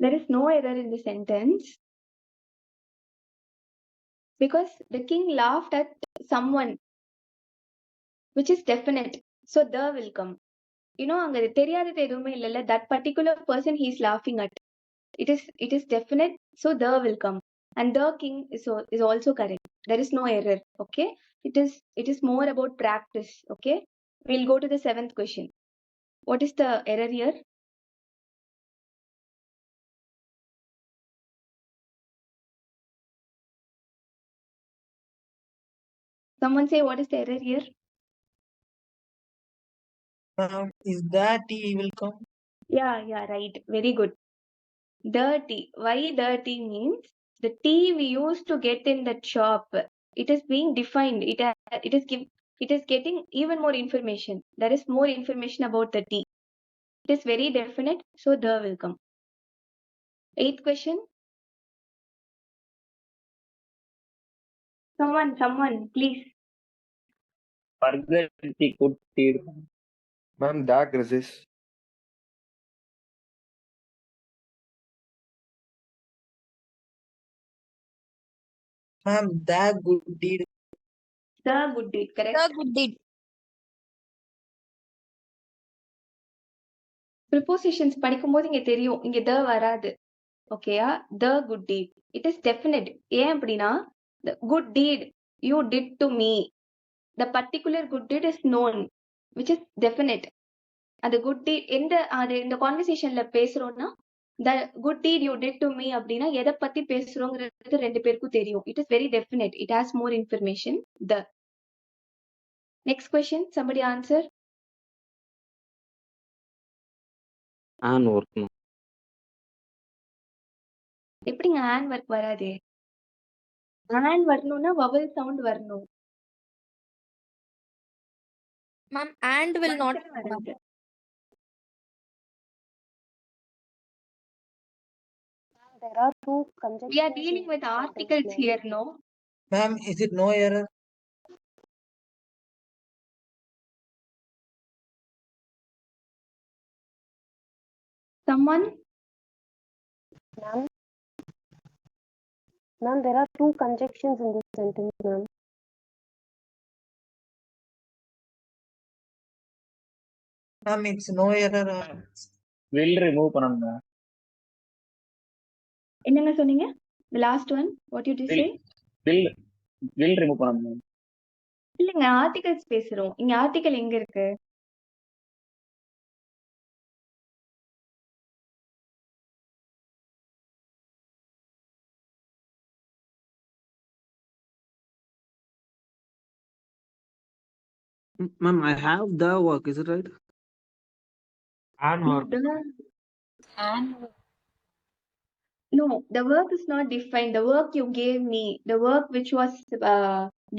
[SPEAKER 1] There is no error in the sentence because the king laughed at someone, which is definite. So the will come. அங்க தெரியாதது எதுவுமே இல்லைல்ல, that particular person he is laughing at. It is definite, so the will come. And the king is also correct. There is no error. Okay. It is more about practice. Okay. We'll go to the 7th question. What is the error here? Someone say what is the error here?
[SPEAKER 2] Is that he will come?
[SPEAKER 1] Yeah, right. Very good. Dirty. Why dirty means the tea we used to get in that shop. It is being defined. It is getting even more information. There is more information about the tea. It is very definite, so the will come. 8th question. Someone, please.
[SPEAKER 10] Forget the good deed.
[SPEAKER 7] Ma'am, that resist.
[SPEAKER 2] Ma'am, that good deed.
[SPEAKER 1] The good deed, correct?
[SPEAKER 9] The good deed.
[SPEAKER 1] Prepositions படிக்கும்போது இங்க தெரியும், இங்க the வராது. ஓகேயா? The good deed. It is definite. ஏன் அப்படின்னா the good deed you did to me. The particular good deed is known, which is definite. அந்த good deed இந்த கான்வர்சேஷன்ல பேசுறோம்னா the good deed you did to me அப்படின்னா எதை பத்தி பேசுறோங்கிறது ரெண்டு பேருக்கும் தெரியும். It is very definite. It has more information. The next question, somebody answer.
[SPEAKER 3] and work.
[SPEAKER 1] எப்படிங்க an work வராதே? an வரணும்னா vowel sound வரணும்.
[SPEAKER 9] Ma'am, and will not
[SPEAKER 1] வராது.
[SPEAKER 8] There are two conjunctions.
[SPEAKER 1] We are dealing with articles here, no?
[SPEAKER 2] Ma'am, is it no error?
[SPEAKER 1] Someone?
[SPEAKER 8] Ma'am, there are two conjunctions in this sentence, ma'am.
[SPEAKER 2] Ma'am, it's no error.
[SPEAKER 10] Will remove பண்ணனும்.
[SPEAKER 1] என்னங்க சொன்னீங்க? The last one, what did you say?
[SPEAKER 10] Will remove பண்ணனும்.
[SPEAKER 1] இல்லங்க, articles பேசுறோம். இங்க article எங்க இருக்கு?
[SPEAKER 11] Ma'am, I have the work, is it right?
[SPEAKER 6] And work.
[SPEAKER 1] No, the work is not defined. The work you gave me, the work which was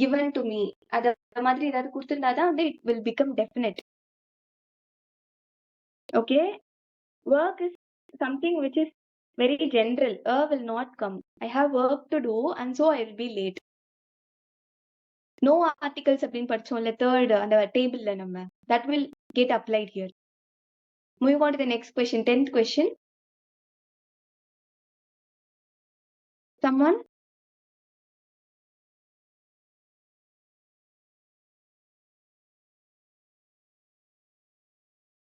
[SPEAKER 1] given to me, அது மாதிரி ஏதாவது கொடுத்திருந்தாதான் வந்து it will become definite. Okay? Work is something which is very general. Will not come. I have work to do and so I will be late. No articles அப்படின்னு படிச்சோம்ல third அந்த டேபிள்ல நம்ம, that will get applied here. Move on to the next question, 10th question. Someone?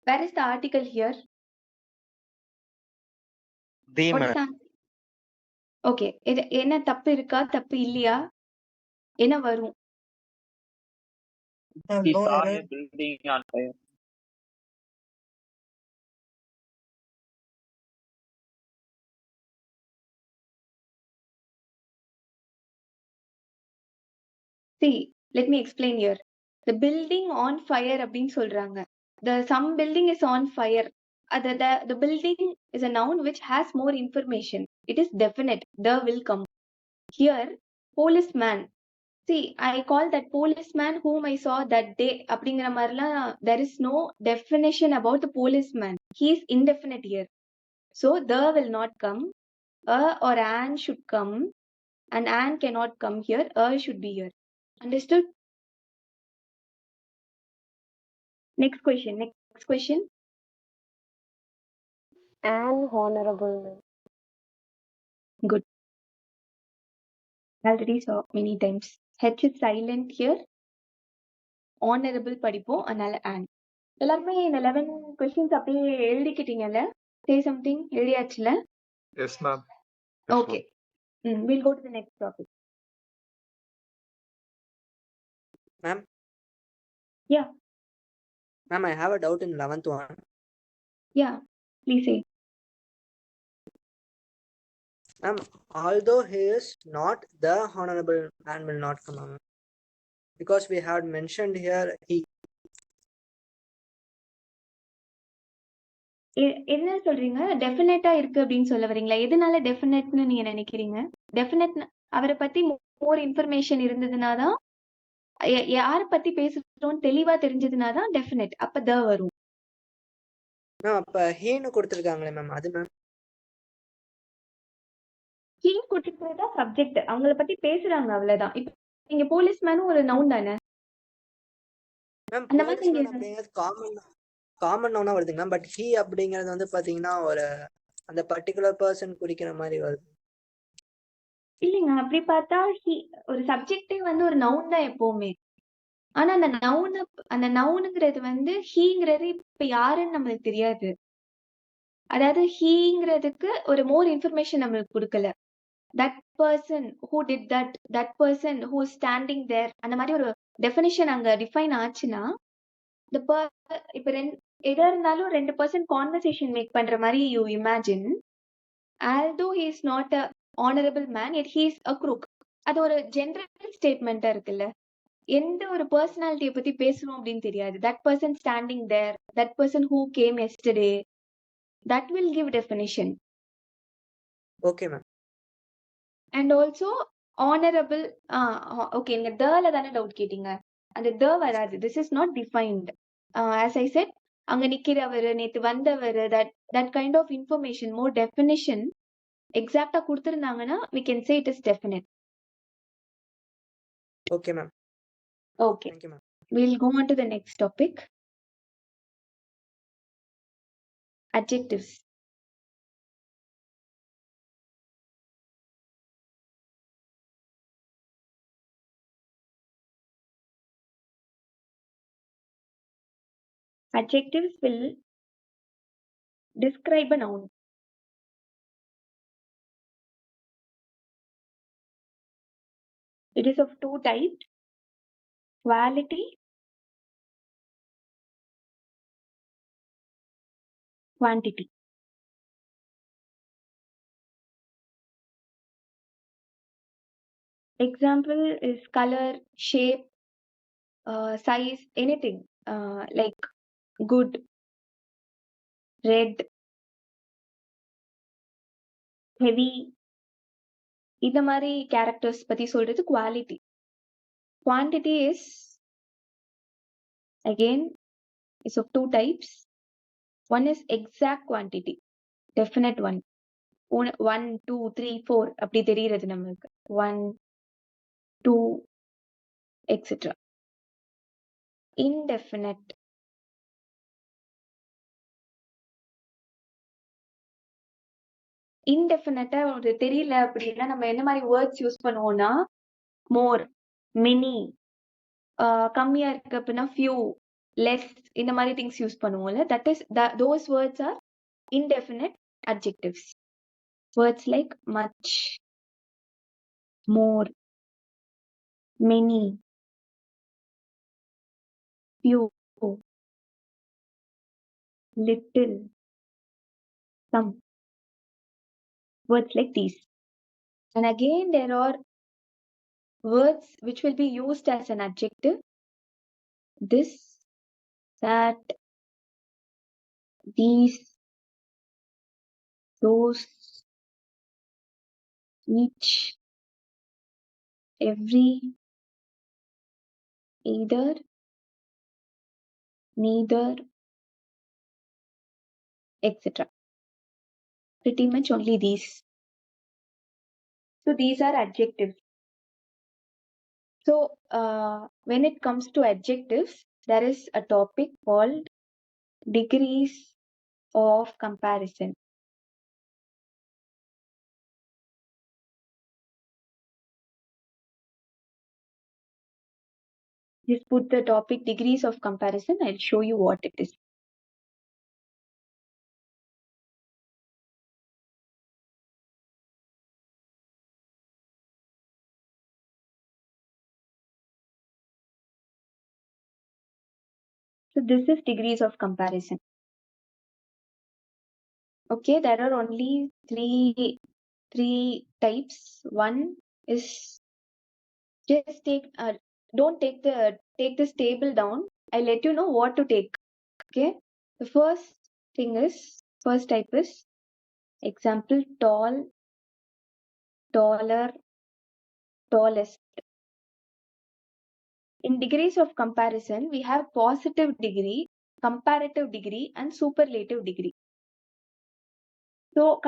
[SPEAKER 1] Where is the article here?
[SPEAKER 7] The
[SPEAKER 1] What is
[SPEAKER 7] ma'am.
[SPEAKER 1] the... Okay, என்ன தப்பு இருக்கா, தப்பு இல்லையா, என்ன வரும்?
[SPEAKER 10] He
[SPEAKER 2] No
[SPEAKER 10] saw
[SPEAKER 2] error.
[SPEAKER 10] a building on fire.
[SPEAKER 1] See, let me explain here. The building on fire அப்படின்னு சொல்றாங்க. Some building is on fire. The building is a noun which has more information. It is definite. The will come. Here, policeman. See, I call that policeman whom I saw that day. அப்படிங்கிற மாதிரிலாம் there is no definition about the policeman. He is indefinite here. So, the will not come. A or an should come. And an cannot come here. A should be here. Understood? Next question.
[SPEAKER 8] An honorable, ma'am.
[SPEAKER 1] Good. Already saw many times. H is silent here. Honorable படிப்போம் அதனால and. எல்லாருமே இந்த 11 questions அப்படியே எழுதிக்கிட்டீங்கல்ல? Say something. எழுதியாச்சுல?
[SPEAKER 4] Yes, ma'am. Yes,
[SPEAKER 1] Okay. We'll go to the next topic.
[SPEAKER 12] Ma'am,
[SPEAKER 1] Yeah.
[SPEAKER 12] ma'am, I have a doubt in 11th one.
[SPEAKER 1] Yeah. Please say.
[SPEAKER 12] Ma'am, although he is not the honorable man will not come, ma'am. Because we had mentioned here he.
[SPEAKER 1] என்ன சொல்றீங்க? டெஃபினட்டா இருக்கு அப்படின்னு சொல்ல வரீங்களா? எதனால டெஃபினட்னு நீங்க நினைக்கிறீங்க? டெஃபினட் அவரை பத்தி மோர் இன்ஃபர்மேஷன் இருந்ததுனா தான் யார பத்தி பேசுறோம் தெளிவா தெரிஞ்சதுனா தான் டெஃபினட். அப்ப த வரும்.
[SPEAKER 12] மேம் அப்ப ஹீன்னு கொடுத்திருக்காங்களே மேம் அது மேம்.
[SPEAKER 1] ஹீ கொடுத்திருக்கிறதா சப்ஜெக்ட். அவங்கள பத்தி பேசுறாங்க அவ்வளவுதான். இப்போ நீங்க போலீஸ்மேனும் ஒரு நவுன் தானே?
[SPEAKER 12] மேம்
[SPEAKER 1] அந்த மாதிரி
[SPEAKER 12] போலீஸ்மேன்
[SPEAKER 1] நீங்க
[SPEAKER 12] அப்படிங்கிறது காமன் நவுனா வருதுங்க மேம். பட் ஹீ அப்படிங்கிறது வந்து பாத்தீங்கன்னா ஒரு அந்த பர்டிகுலர் பர்சன் குறிக்கிற மாதிரி வருது.
[SPEAKER 1] இல்லைங்க, அப்படி பார்த்தா ஒரு சப்ஜெக்டே வந்து ஒரு நவுன் தான் எப்பவுமே. ஆனா அந்த நவுனுங்கிறது வந்து ஹீங்கிறது இப்ப யாருன்னு நம்மளுக்கு தெரியாது. அதாவது ஹீங்கிறதுக்கு ஒரு மோர் இன்ஃபர்மேஷன் நம்மளுக்கு கொடுக்கல. That person who did that person who standing there அந்த மாதிரி ஒரு டெஃபினிஷன் அங்க டிஃபைன் ஆச்சுன்னா இப்ப எதா இருந்தாலும் 2% கான்வர்சேஷன் மேக் பண்ற மாதிரி you imagine. although he is not a honorable man yet he is a crook. அது ஒரு ஜெனரல் ஸ்டேட்மெண்டா இருக்குல்ல. எந்த ஒரு பர்சனாலிட்டியை பத்தி பேசுறோம் அப்படின்னு தெரியாது. That person standing there, that person who came yesterday, that will give definition.
[SPEAKER 12] Okay ma'am.
[SPEAKER 1] And also honorable. Okay, இந்த the-ல தானே டவுட் கேட்டீங்க. அந்த the வராது. This is not defined. As I said, அங்க நிக்கிறவர், நேத்து வந்தவர், that kind of information, more definition exact-ஆ கொடுத்திருந்தாங்கன்னா we can say it is definite.
[SPEAKER 12] Okay ma'am.
[SPEAKER 1] Okay.
[SPEAKER 12] Thank you ma'am.
[SPEAKER 1] We'll go on to the next topic. Adjectives. Adjectives will describe a noun. It is of two types: quality, quantity. Example is color, shape, size, anything like good, red, heavy. இந்த மாதிரி characters பத்தி சொல்றது quality. Quantity is again is of two types. One is exact quantity, definite one. 1, 2, 3, 4 அப்படி தெரிகிறது நமக்கு. 1, 2, etc. Indefinite. இன்டெஃபினட்டா ஒரு தெரியல அப்படின்னா நம்ம என்ன மாதிரி வேர்ட்ஸ் யூஸ் பண்ணுவோம்னா மோர், மெனி, கம்மியா இருக்கு அப்படின்னா ஃபியூ, லெஸ், இந்த மாதிரி திங்ஸ் யூஸ் பண்ணுவோம்ல. That is those words R indefinite adjectives. Words like much, more, many, few, little, some. Words like these. And again there are words which will be used as an adjective. This, that, these, those, each, every, either, neither, etc. Pretty much only these. So these are adjectives. So when it comes to adjectives, there is a topic called degrees of comparison. just put the topic degrees of comparison. I'll show you what it is. So this is degrees of comparison. Okay, there are only three types. One is just don't take this table down. I'll let you know what to take. Okay. The first type is example tall, taller, tallest. In degrees of comparison, we have positive degree, comparative degree, and superlative degree. So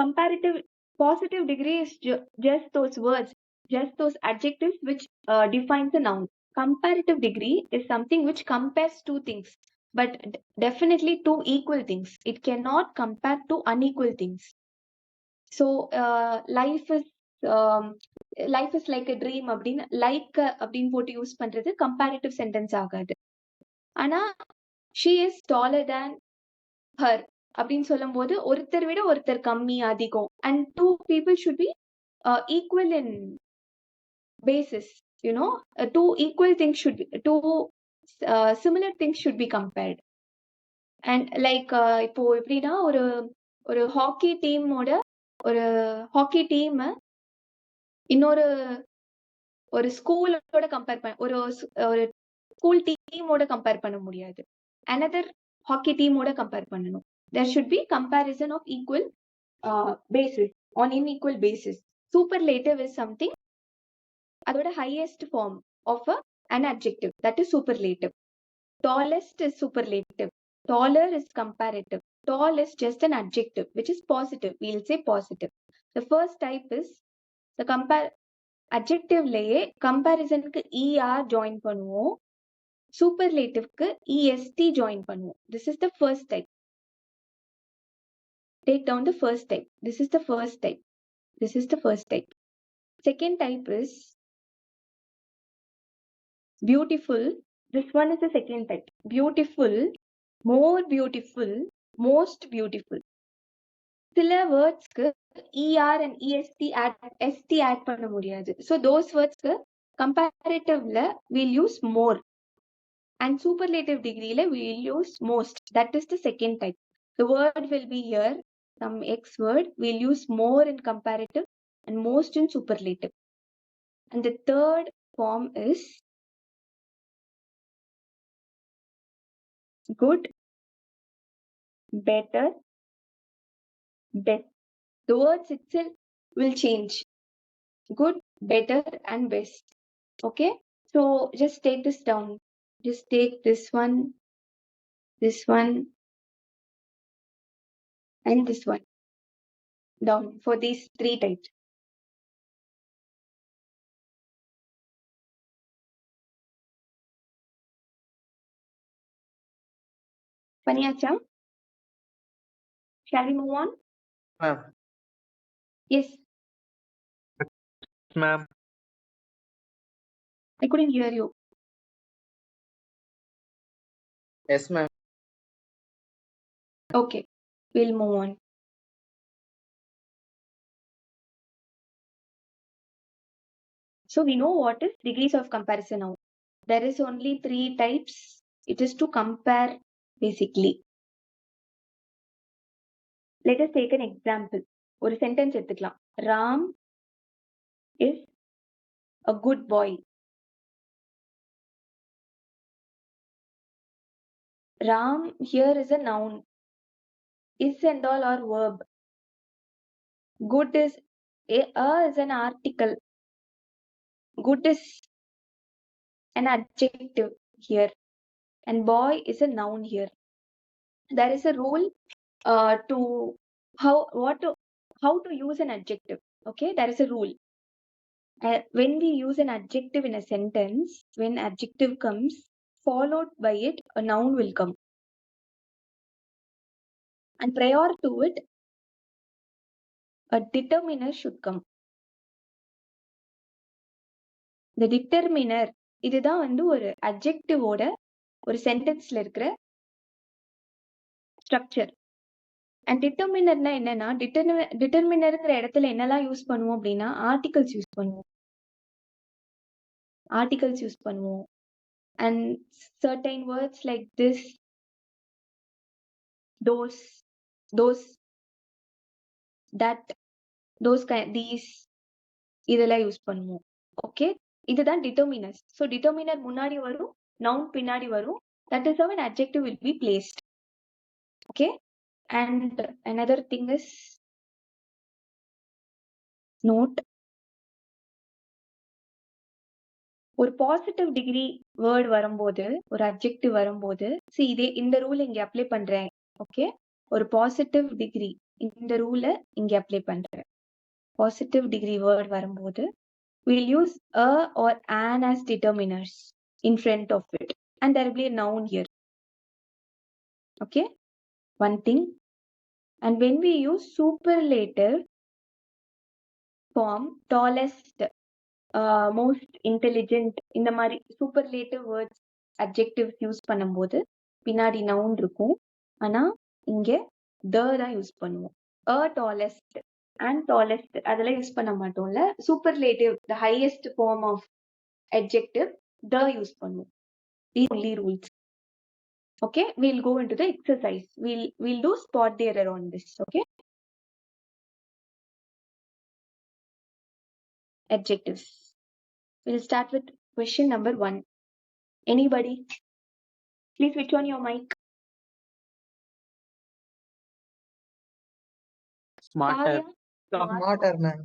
[SPEAKER 1] positive degree is just those words, just those adjectives which defines a noun. Comparative degree is something which compares two things, but definitely two equal things. It cannot compare two unequal things. So life is like a dream அப்படின்னு like அப்படின்னு போட்டு use பண்றது comparative sentence ஆகாது. ஆனா she is taller than her அப்படின்னு சொல்லும் போது ஒருத்தர் விட ஒருத்தர் கம்மி அதிகம் and two people should be equal in basis, two equal things should be two similar things should be compared. And like இப்போ எப்படின்னா ஒரு ஹாக்கி டீமோட ஒரு ஹாக்கி டீம் இன்னொரு ஒரு ஸ்கூலோட கம்பேர் பண்ண ஒரு ஸ்கூல் டீமோட கம்பேர் பண்ண முடியாது. அனதர் ஹாக்கி டீமோட கம்பேர் பண்ணணும். There should be comparison of equal basis on unequal basis. Superlative is something அதோட highest form of an adjective, that is superlative. Tallest is superlative. Taller is comparative. Tall is just an adjective which is positive. We'll say positive. The first type is the adjectiveலயே கம்பேரிசனுக்கு er join பண்ணுவோம், சூப்பர்லேட்டிவ்க்கு est join பண்ணுவோம். This is the first type. Take down the first type. This is the first type. This is the first type. Second type is beautiful. This one is the second type. Beautiful, more beautiful, most beautiful. சில வேர்ட்ஸ்க்கு er and est add பண்ண முடியாது. So those wordsக்கு comparatively we'll use more and superlative degreeல we'll use most. That is the second type. The word will be here, some X word. We'll use more in comparative and most in superlative. And the third form is good, better, best. The words itself will change. Good, better, and best. Okay, so just take this down. Just take this one, and this one down for these three types. Paniyacha? Shall we move on?
[SPEAKER 7] Ma'am.
[SPEAKER 1] Yes.
[SPEAKER 6] Ma'am.
[SPEAKER 1] I couldn't hear you.
[SPEAKER 7] Yes, ma'am.
[SPEAKER 1] Okay, we'll move on. So we know what is degrees of comparison now. There is only three types. It is to compare basically. Let us take an example. ஒரு sentence எடுத்துக்கலாம். Ram is a good boy. Ram here is a noun. Is and all are verb. Good is is an article. Good is an adjective here. And boy is a noun here. There is a rule to how to use an adjective. Okay, there is a rule. When we use an adjective in a sentence, when adjective comes, followed by it, a noun will come. And prior to it, a determiner should come. The determiner இதுதான் வந்து ஒரு அட்ஜெக்டிவோட ஒரு சென்டென்ஸ்ல இருக்கிற structure. And டிட்டர்மினர்னா என்னன்னா, டிட்டர்மினருங்கிற இடத்துல என்னெல்லாம் use பண்ணுவோம் அப்படின்னா, ஆர்டிகல்ஸ் யூஸ் பண்ணுவோம். And certain words like this, those, that, these, இதெல்லாம் யூஸ் பண்ணுவோம். ஓகே, இதுதான் டிட்டர்மினர்ஸ். ஸோ டிட்டர்மினர் முன்னாடி வரும், நவுன் பின்னாடி வரும். That is how an adjective will be placed. Okay, and another thing is note, ஒரு பாசிட்டிவ் டிகிரி வேர்ட் வரும்போது, ஒரு அட்ஜெக்டிவ் வரும்போது, இதே இந்த ரூல் இங்க அப்ளை பண்றேன். ஓகே, ஒரு பாசிட்டிவ் டிகிரி இந்த ரூல இங்க அப்ளை பண்றேன். பாசிட்டிவ் டிகிரி வேர்ட் வரும்போது we'll use a or an as determiners in front of it, and there will be a noun here. Okay, one thing. And when we use superlative form, tallest, most intelligent, இந்த மாதிரி superlative words adjectives use பண்ணும்போது பின்னாடி noun இருக்கும். ஆனா இங்க the தான் use பண்ணுவோம். a tallest and tallest அதெல்லாம் யூஸ் பண்ண மாட்டோம்ல. superlative, the highest form of adjective, the use பண்ணுவோம். These only rules. Okay, we'll go into the exercise. We'll do spot the error on this. Okay, adjectives. We'll start with question number 1. Anybody? Please switch on your mic.
[SPEAKER 11] Smarter.
[SPEAKER 2] Smarter, ma'am.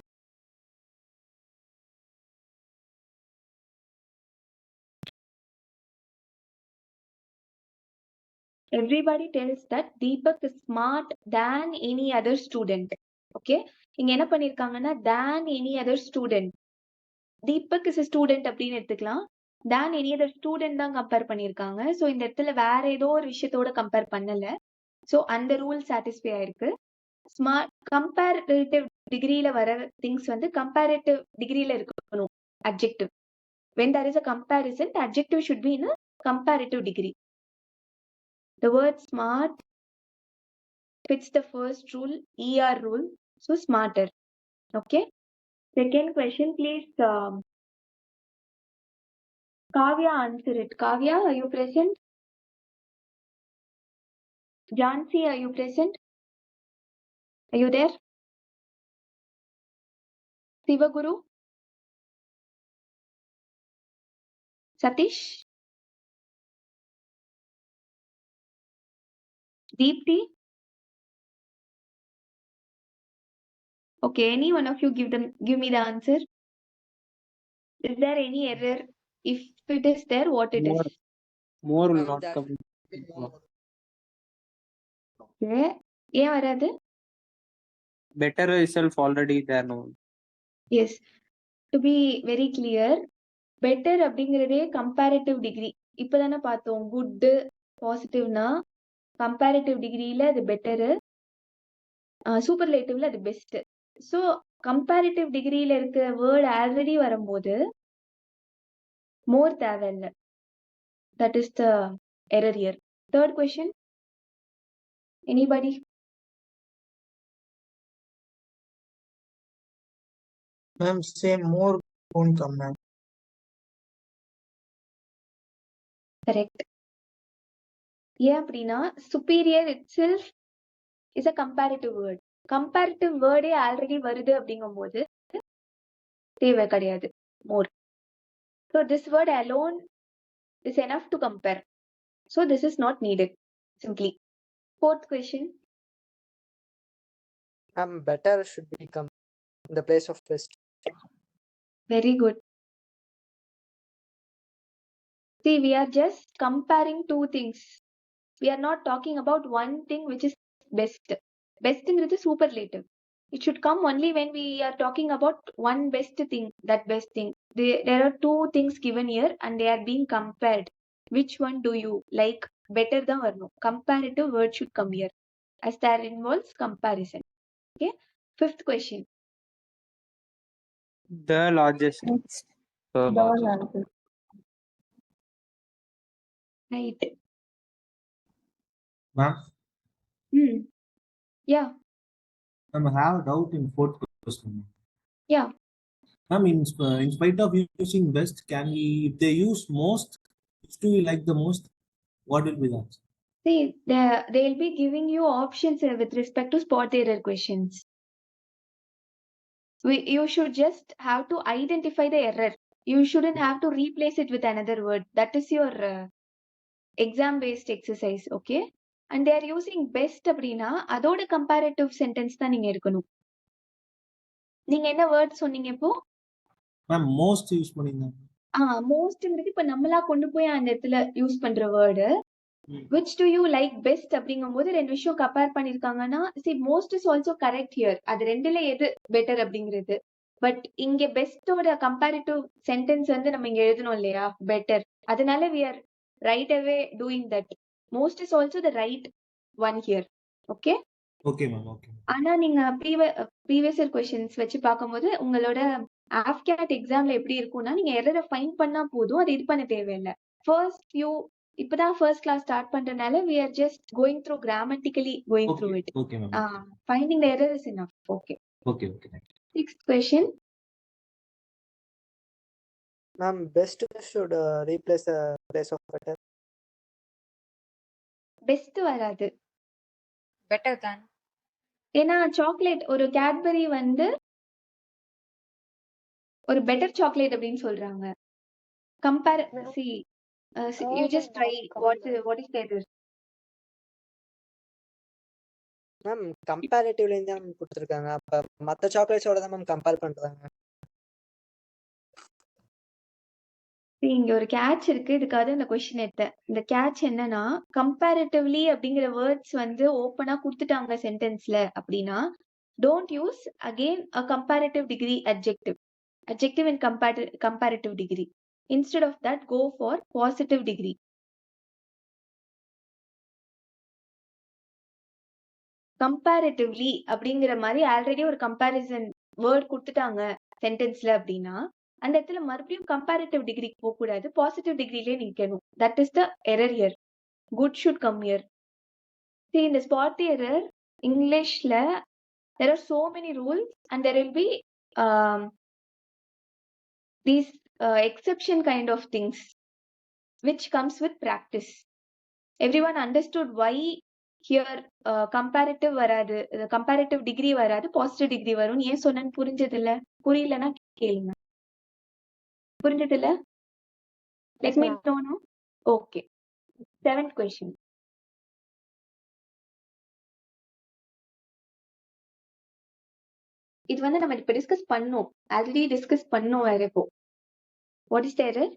[SPEAKER 1] Everybody tells that Deepak is smart than any other student. Okay, இங்க என்ன பண்ணிருக்காங்கன்னா than any other student. Deepak is a student அப்படின்னு எடுத்துக்கலாம். than any other student தான் compare பண்ணிருக்காங்க. So இந்த இடத்துல வேற ஏதோ ஒரு விஷயத்தோட கம்பேர் பண்ணல. ஸோ அந்த ரூல் சாட்டிஸ்ஃபை ஆயிருக்கு. ஸ்மார்ட் கம்பேரிட்டிவ் டிகிரியில வர திங்ஸ் வந்து கம்பேரிட்டிவ் டிகிரியில இருக்கணும். Adjective, when there is a comparison, the adjective should be in a comparative degree. The word smart fits the first rule, ER rule, so smarter. Okay, second question, please Kavya answer it. Kavya, are you present? Jansi, are you present? Are you there? Sivaguru? Satish? Deepti? Okay, any one of you give me the answer. Is there any error? If it is there, what it is?
[SPEAKER 11] More will not come.
[SPEAKER 1] Okay, ஏன் வராது?
[SPEAKER 11] Better itself already there no.
[SPEAKER 1] Yes, to be very clear, better அப்படிங்கிறதே comparative degree. இப்பதானே பார்த்தோம், good பாசிட்டிவ்னா comparative டிகிரியில அது better, சூப்பர்லேட்டிவ்ல அது best. So comparative டிகிரியில இருக்கிற word already வரும்போது more தேவையில்லை. That is the error here. Third question, anybody?
[SPEAKER 2] Ma'am, same, more won't come, ma'am.
[SPEAKER 1] Correct. ஏன் அப்படின்னா superior itself is a comparative word. Comparative வேர்டே already வருது அப்படிங்கும்போது தேவை கிடையாது more. So this word alone is enough to compare. So this is not needed simply. Fourth question.
[SPEAKER 12] Better should become in the place of best.
[SPEAKER 1] Very good. See, we are just comparing two things. We are not talking about one thing which is best. Best thing is superlative. It should come only when we are talking about one best thing, that best thing. There are two things given here and they are being compared. Which one do you like better than or no? Comparative word should come here as that involves comparison. Okay. Fifth question.
[SPEAKER 11] The largest.
[SPEAKER 3] The largest.
[SPEAKER 1] Right.
[SPEAKER 13] Ma'am,
[SPEAKER 1] Yeah.
[SPEAKER 13] I have a doubt in fourth question.
[SPEAKER 1] Yeah.
[SPEAKER 13] Ma'am, in spite of using best, can we, if they use most, which do you like the most? What will be the answer?
[SPEAKER 1] See, they'll be giving you options with respect to spot error questions. You should just have to identify the error. You shouldn't have to replace it with another word. That is your exam-based exercise, okay? And they are using best அப்படின்னா அதோட comparative sentence தான் நீங்க எடுக்கணும். நீங்க என்ன word சொன்னீங்க இப்போ?
[SPEAKER 13] Ma'am, most use பண்ணிருந்தாங்க.
[SPEAKER 1] மோஸ்ட்ங்கிறது இப்ப நம்மளா கொண்டு போய் அந்த இடத்துல யூஸ் பண்ற word. Which do you like best அப்படிங்கும்போது ரெண்டு விஷயம் compare பண்ணிருக்காங்கன்னா see most is also correct here. அது ரெண்டுல எது பெட்டர் அப்படிங்கிறது. பட் இங்க பெஸ்டோட கம்பேரிட்டிவ் சென்டென்ஸ் வந்து நம்ம இங்க எழுதணும் இல்லையா பெட்டர். அதனால we are right away doing that. Most is also the right one here. Okay?
[SPEAKER 13] Okay, ma'am. Okay.
[SPEAKER 1] ஆனா நீங்க previous year questions வச்சு பார்க்கும்போது உங்களோட AFCAT எக்ஸாம்ல எப்படி இருக்கும்னா நீங்க எரரை ஃபைண்ட் பண்ணா போதும் அது இது பண்ண தேவையில்லை. ஃபர்ஸ்ட் few இப்பதான் ஃபர்ஸ்ட் கிளாஸ் ஸ்டார்ட் பண்றதுனால we are just going through grammatically going through it.
[SPEAKER 13] Okay, ma'am.
[SPEAKER 1] Finding the error is enough. Okay.
[SPEAKER 13] Okay. Thank you.
[SPEAKER 1] Sixth question.
[SPEAKER 12] Ma'am, best should replace the place of better.
[SPEAKER 1] Best வராது.
[SPEAKER 5] Better than.
[SPEAKER 1] ஏன்னா chocolate ஒரு Cadbury வந்து ஒரு better chocolate அப்படின்னு சொல்றாங்க. Compare see you just try what is the error.
[SPEAKER 12] மேம் கம்பேரிட்டிவ்ல இருந்து தான் கொடுத்துருக்காங்க. அப்ப மத்த சாக்லேட்ஸோட தான் மேம் கம்பேர் பண்றாங்க.
[SPEAKER 1] இங்க ஒரு கேட்ச் இருக்கு. இதுக்காக இந்த கொஸ்டின் எடுத்தேன். இந்த கேட்ச் என்னன்னா கம்பேரிட்டிவ்லி அப்படிங்கிற வேர்ட்ஸ் வந்து ஓப்பனா கொடுத்துட்டாங்க சென்டென்ஸ்ல அப்படின்னா don't use again a comparative degree adjective in comparative degree. Instead of that go for positive degree. Comparatively அப்படிங்கிற மாதிரி ஆல்ரெடி ஒரு கம்பேரிசன் வேர்ட் கொடுத்துட்டாங்க சென்டென்ஸ்ல அப்படின்னா அந்த இடத்துல மறுபடியும் கம்பேரிட்டிவ் டிகிரிக்கு போக கூடாது, பாசிட்டிவ் டிகிரிலே நிக்கணும். That is the error here. Good should come here. See in the spot error இங்கிலீஷ்ல there are so many rules and there will be these exception kind of things which comes with practice. Everyone understood why here comparative வராது, comparative degree வராது, positive degree வரும். ஏன் சொன்னேன்னு புரிஞ்சது இல்ல? புரியலன்னா கேளுங்க. புரிஞ்சது இல்ல? Let me know. No? Okay. Seventh question. இது வந்து நம்ம இப்ப டிஸ்கஸ் பண்ணோம், ஆல்ரெடி டிஸ்கஸ் பண்ணோம் வேற. இப்போ what is the error?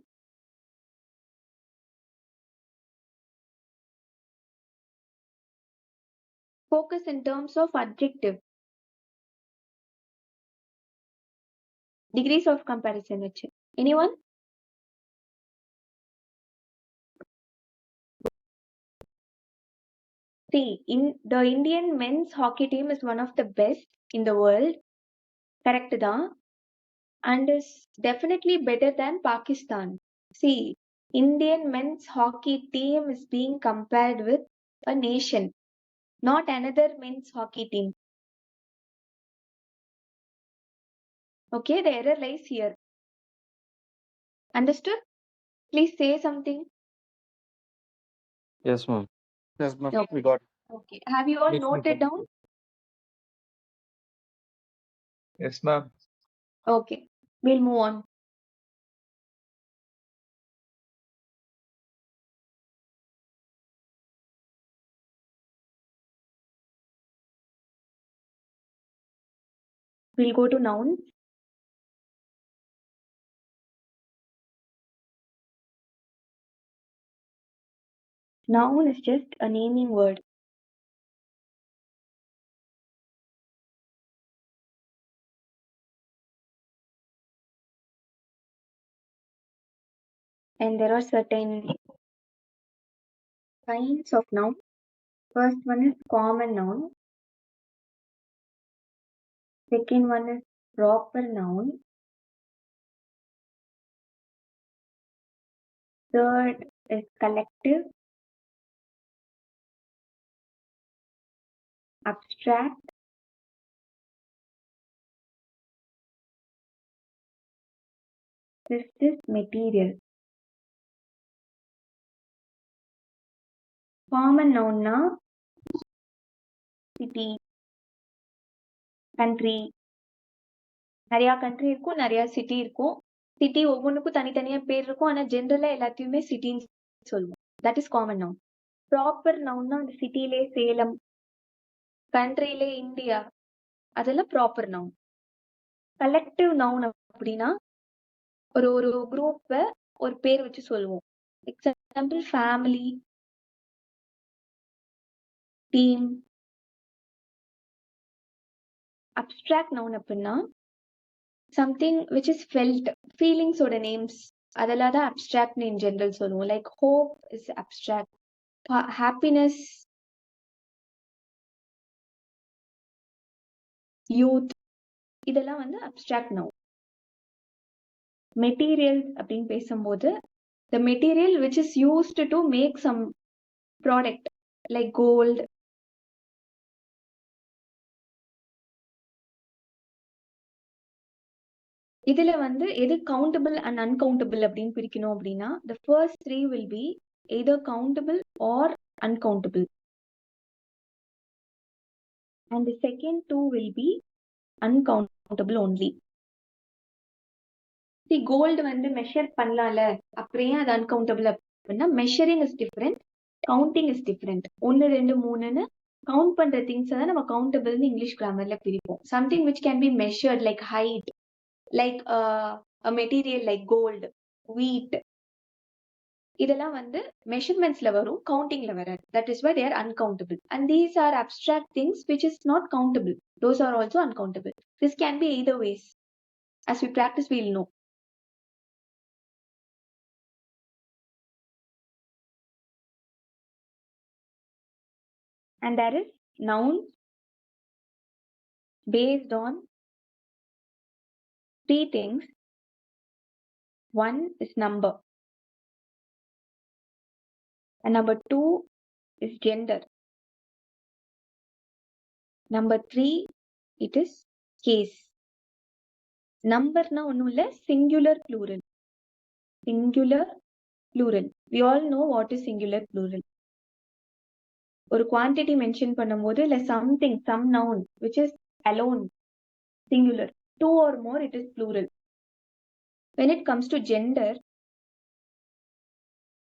[SPEAKER 1] Focus in terms of adjective. Degrees of comparison வச்சு. Anyone? See, the Indian men's hockey team is one of the best in the world. Correct தான். And is definitely better than Pakistan. See, Indian men's hockey team is being compared with a nation, not another men's hockey team. Okay, the error lies here. Understood? Please say something.
[SPEAKER 3] Yes, ma'am.
[SPEAKER 11] Yes, ma'am.
[SPEAKER 1] Okay.
[SPEAKER 11] We got it.
[SPEAKER 1] Okay. Have you all
[SPEAKER 6] Yes,
[SPEAKER 1] noted
[SPEAKER 6] ma'am.
[SPEAKER 1] down?
[SPEAKER 4] Yes, ma'am.
[SPEAKER 1] Okay. We'll move on. We'll go to nouns. Noun is just a naming word. And there are certain kinds of noun. First one is common noun. Second one is proper noun. Third is collective, abstract, fifth is material. Common noun na city, country. நிறைய country இருக்கும், நிறைய city இருக்கும். City ஒவ்வொன்றுக்கும் தனித்தனியா பேர் இருக்கும், ஆனா ஜென்ரலா எல்லாத்தையுமே சிட்டின்னு சொல்லுவோம். That is common noun. Proper நவுன்னா அந்த சிட்டிலே சேலம், கண்ட்ரிலே இந்தியா, அதெல்லாம் ப்ராப்பர் நவுன். கலெக்டிவ் நவுன் அப்படின்னா ஒரு ஒரு குரூப்பை ஒரு பேர் வச்சு சொல்லுவோம். Example family, team. Abstract noun அப்படின்னா சம்திங் விச் இஸ் ஃபெல்ட், ஃபீலிங்ஸோட நேம்ஸ், அதெல்லாம் தான் அப்ஸ்ட்ராக்ட் இன் ஜெனரல் சொல்லுவோம். Like hope is abstract, happiness, youth, இதெல்லாம் வந்து அப்ஸ்ட்ராக்ட் நவுன். மெட்டீரியல்ஸ் அப்படின்னு பேசும்போது the material which is used to make some product like gold. இதுல வந்து எது countable and uncountable அப்படின்னு பிரிக்கணும் அப்படின்னா the first three will be either countable or uncountable and the second two will be uncountable only. See, gold வந்து measure பண்ணலாம்ல, அப்புறம் ஏன் அது uncountable அப்படின்னா measuring is different, counting is different. 1 2 3ன்னு count பண்ற திங்ஸ் தான் நம்ம கவுண்டபிள்னு இங்கிலீஷ் கிராமர்ல பிரிப்போம். Something which can be measured like height, like a material like gold, wheat, இதெல்லாம் வந்து மெஷர்மெண்ட்ஸ்ல வரும், கவுண்டிங்ல வராது. That is why they are uncountable. And these are abstract things which is not countable. Those are also uncountable. This can be either ways. As we practice, we will know. And there is nouns based on three things. One is number. And number 2 is gender. Number 3, it is case. Number na ஒண்ணும் இல்ல, singular plural. Singular plural. We all know what is singular plural. ஒரு quantity mention பண்ணும்போது இல்ல something, some noun which is alone, singular. 2 or more, it is plural. When it comes to gender,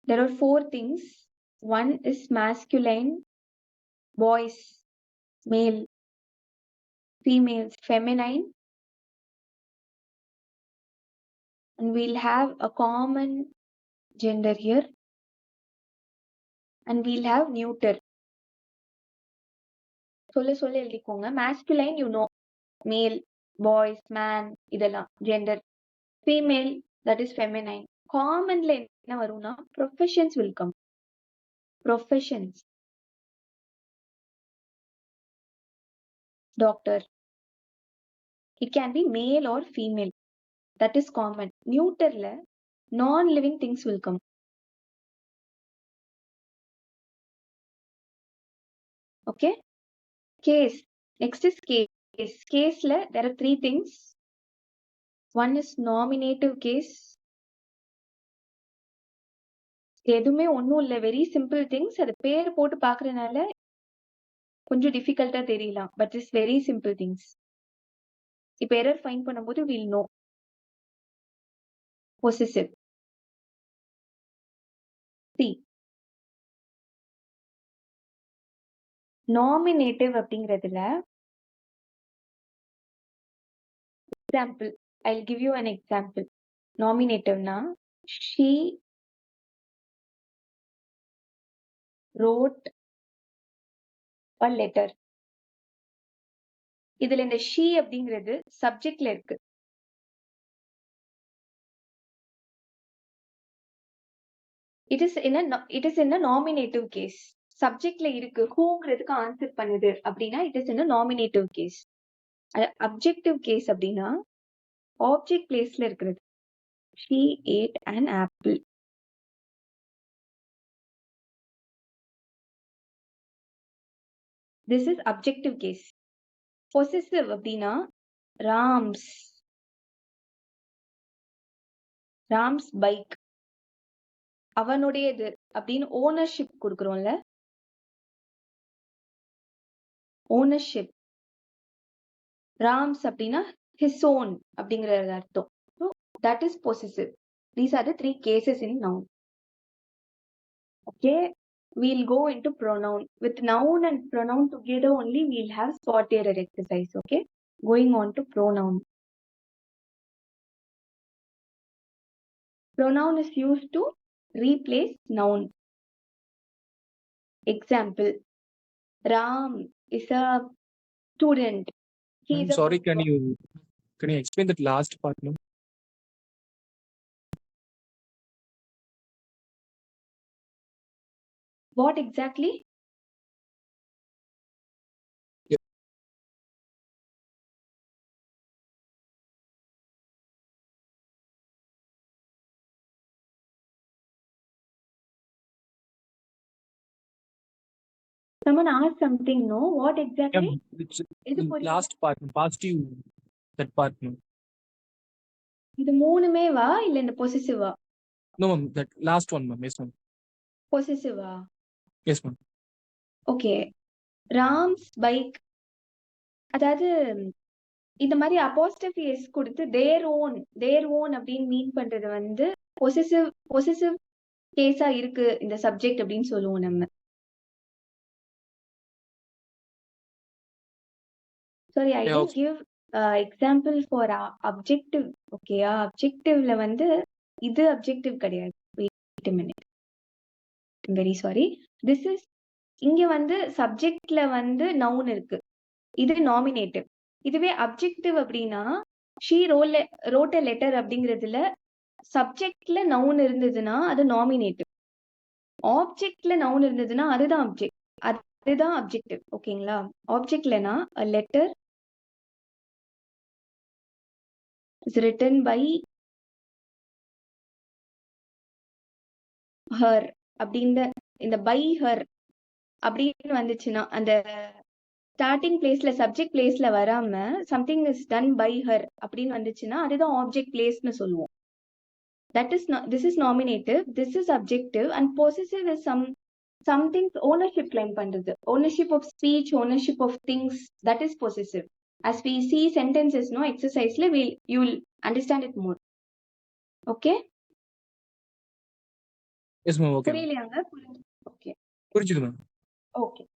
[SPEAKER 1] there are 4 things. One is masculine, boys, male, females, feminine, and we'll have a common gender here, and we'll have neuter. சொல்ல எழுதிக்கோங்க. masculine you know, male, boys, man, இதெல்லாம் gender. female, that is feminine. commonல என்ன வரும்னா professions will come. professions, doctor. it can be male or female, that is common. neuterல non living things will come. okay. case, next is case. caseல there are 3 things. one is nominative case. எதுவுமே ஒன்றும் இல்லை, very simple things. அது பேர் போட்டு பார்க்கறதுனால கொஞ்சம் டிஃபிகல்ட்டா தெரியலாம், but it's very simple things. இப்போ எரர் ஃபைண்ட் பண்ணும்போது will know. Possessive. C, nominative அப்படிங்கிறதுல example, I will give you an example. நாமினேட்டிவ்னா she wrote a letter. இதுல இந்த she அப்படிங்கிறது சப்ஜெக்ட்ல இருக்கு. it is in a nominative case. சப்ஜெக்ட்ல இருக்கு, whoங்கிறதுக்கு ஆன்சர் பண்ணுது அப்படின்னா it is in a nominative case. Objective case அப்படின்னா ஆப்ஜெக்ட் பிளேஸ்ல இருக்கிறது. she ate an apple. This is objective case. Possessive அப்படின்னா ராம்ஸ் பைக் அவனுடையது அப்படின்னு ஓனர்ஷிப் கொடுக்குறோம்ல, ஓனர்ஷிப். ராம்ஸ் அப்படின்னா his own அப்படிங்கறது அர்த்தம். So that is possessive. These are the three cases in noun. Okay, we'll go into pronoun. With noun and pronoun together only we'll have spot error exercise. Okay, going on to pronoun. Pronoun is used to replace noun. Example, Ram is a student. He is a
[SPEAKER 14] Sorry,
[SPEAKER 1] book
[SPEAKER 14] can you explain that last part? No?
[SPEAKER 1] What exactly? Someone asked something, no? What exactly?
[SPEAKER 14] It's
[SPEAKER 1] இது புரியல.
[SPEAKER 14] last part, positive, that part. No,
[SPEAKER 1] இது மூணுமே வா இல்ல இந்த பொசசிவா?
[SPEAKER 14] no ma'am, that last one, ma'am. Yes, ma'am.
[SPEAKER 1] பொசசிவா.
[SPEAKER 14] Yes, ma'am.
[SPEAKER 1] Okay, rams bike. அதாவது இந்த மாதிரி அப்போஸ்ட்ரோஃபி எஸ் கொடுத்து தேர் ஓன் அப்படின்னு மீன் பண்றது வந்து பொசசிவ் கேஸா இருக்கு இந்த சப்ஜெக்ட் அப்படின்னு சொல்லுவோம் நம்ம. Sorry, I didn't give example for objective. Okay, objectiveல வந்து இது objective கிடையாது. Wait a minute. I'm very sorry. This is இங்க வந்து subjectல வந்து noun இருக்கு. இது nominative. இதுவே objective அப்படின்னா she wrote a letter அப்படிங்கிறதுல subjectல noun இருந்ததுன்னா அது nominative. Objectல noun இருந்ததுன்னா அதுதான் object. அதுதான் objective. ஓகேங்களா? Objectலனா a letter is written by her அப்படின்ற இந்த by her அப்படின்னு வந்துச்சுன்னா அந்த ஸ்டார்டிங் பிளேஸ்ல சப்ஜெக்ட் பிளேஸ்ல வராம something is done by her அப்படின்னு வந்துச்சுன்னா அதுதான் ஆப்ஜெக்ட் பிளேஸ்னு சொல்லுவோம். That is not, this is nominative, this is objective, and possessive is something ownership claim பண்றது. Ownership of speech, ownership of things, that is possessive. As we see sentences, no exercise, you will understand it more. Okay?
[SPEAKER 14] Yes, ma'am. Okay.
[SPEAKER 1] புரியலையாங்க? Okay.
[SPEAKER 14] புரிஞ்சுது ma'am.
[SPEAKER 1] Okay.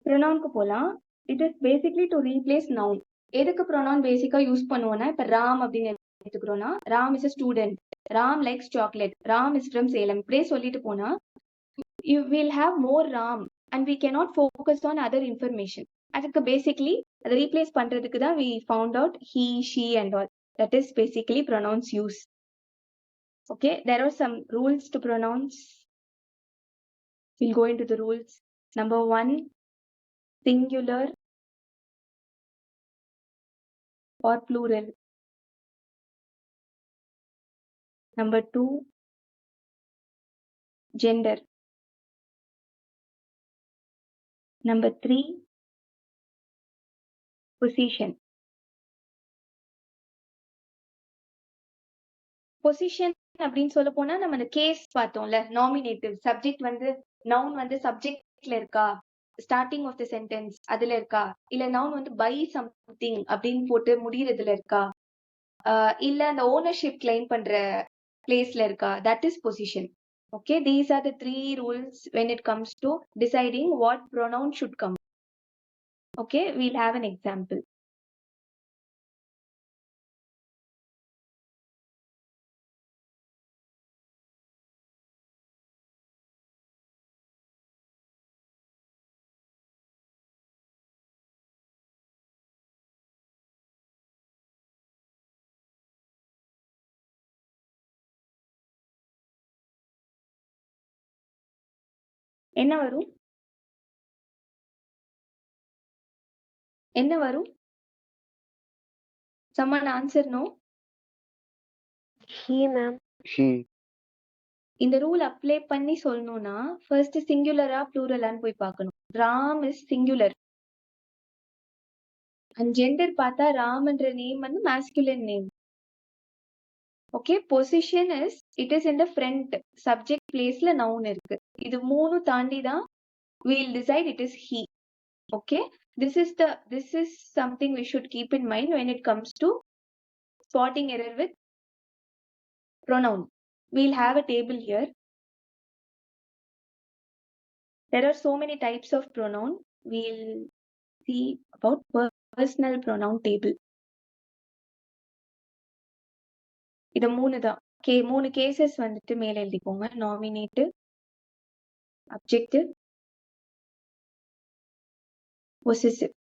[SPEAKER 1] ப்ரொனவுனுக்கு போலாம். It is basically to replace noun. எதுக்கு pronoun பேசிக்கா use பண்ணுவோம்னா, இப்ப ராம் அப்படின்னு எடுத்துக்கிறோம்னா Ram is a student, Ram likes chocolate, Ram is from Salem, இப்படியே சொல்லிட்டு போனா you will have more Ram and we cannot focus on other information. அதுக்கு பேசிக்லி அதை ரீப்ளேஸ் பண்றதுக்கு தான் we found out he, she and all. That is basically pronouns use. Okay, there are some rules to pronouns. We'll go into the rules. Number 1, singular or plural. Number 2, gender. Number 3, position. Position அப்படின்னு சொல்ல போனா நம்ம அந்த case பார்த்தோம்ல, nominative. Subject வந்து noun வந்து சப்ஜெக்ட்ல இருக்கா, ஸ்டார்டிங் ஆஃப் த சென்டென்ஸ் அதுல இருக்கா, இல்ல நவுன் வந்து பை சம்திங் அப்படின்னு போட்டு முடியறதுல இருக்கா, இல்ல அந்த ஓனர்ஷிப் கிளைம் பண்ற பிளேஸ்ல இருக்கா, that is position. Okay, these are the 3 rules when it comes to deciding what pronoun should come. Okay, we'll have an example. என்ன வரும்? என்ன வரும்? Someone answer no.
[SPEAKER 8] He, ma'am.
[SPEAKER 7] She.
[SPEAKER 1] இந்த ரூல் அப்ளை பண்ணி சொல்லணும்னா ஃபர்ஸ்ட் சிங்குலரா ப்ளூரலான்னு போய் பார்க்கணும். Ram is singular. And gender பார்த்தா ராம்ன்ற நேம் வந்து masculine name. Okay, position is, it is in the front. Subject placeல noun இருக்கு. இது மூணு தாண்டி தான் we'll decide it is he. Okay, this is something we should keep in mind when it comes to spotting error with pronoun. We'll have a table here. There are so many types of pronoun. We'll see about personal pronoun table. இது மூணு தான். மூணு cases வந்துட்டு மேல எழுதிக்கோங்க. Nominative, Adjective, Possessive.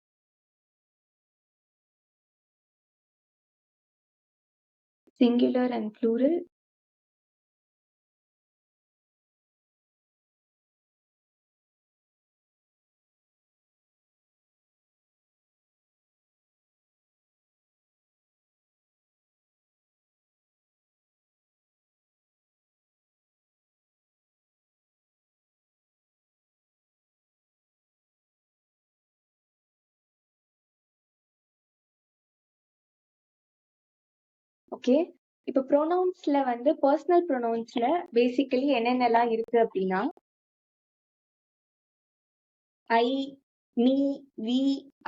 [SPEAKER 1] Singular and plural. Okay, இப்போ ப்ரோனவுன்ஸ்ல வந்து பர்சனல் ப்ரோனவுன்ஸ்ல பேசிக்கலி என்னென்னலாம் இருக்கு அப்படின்னா I, me, we,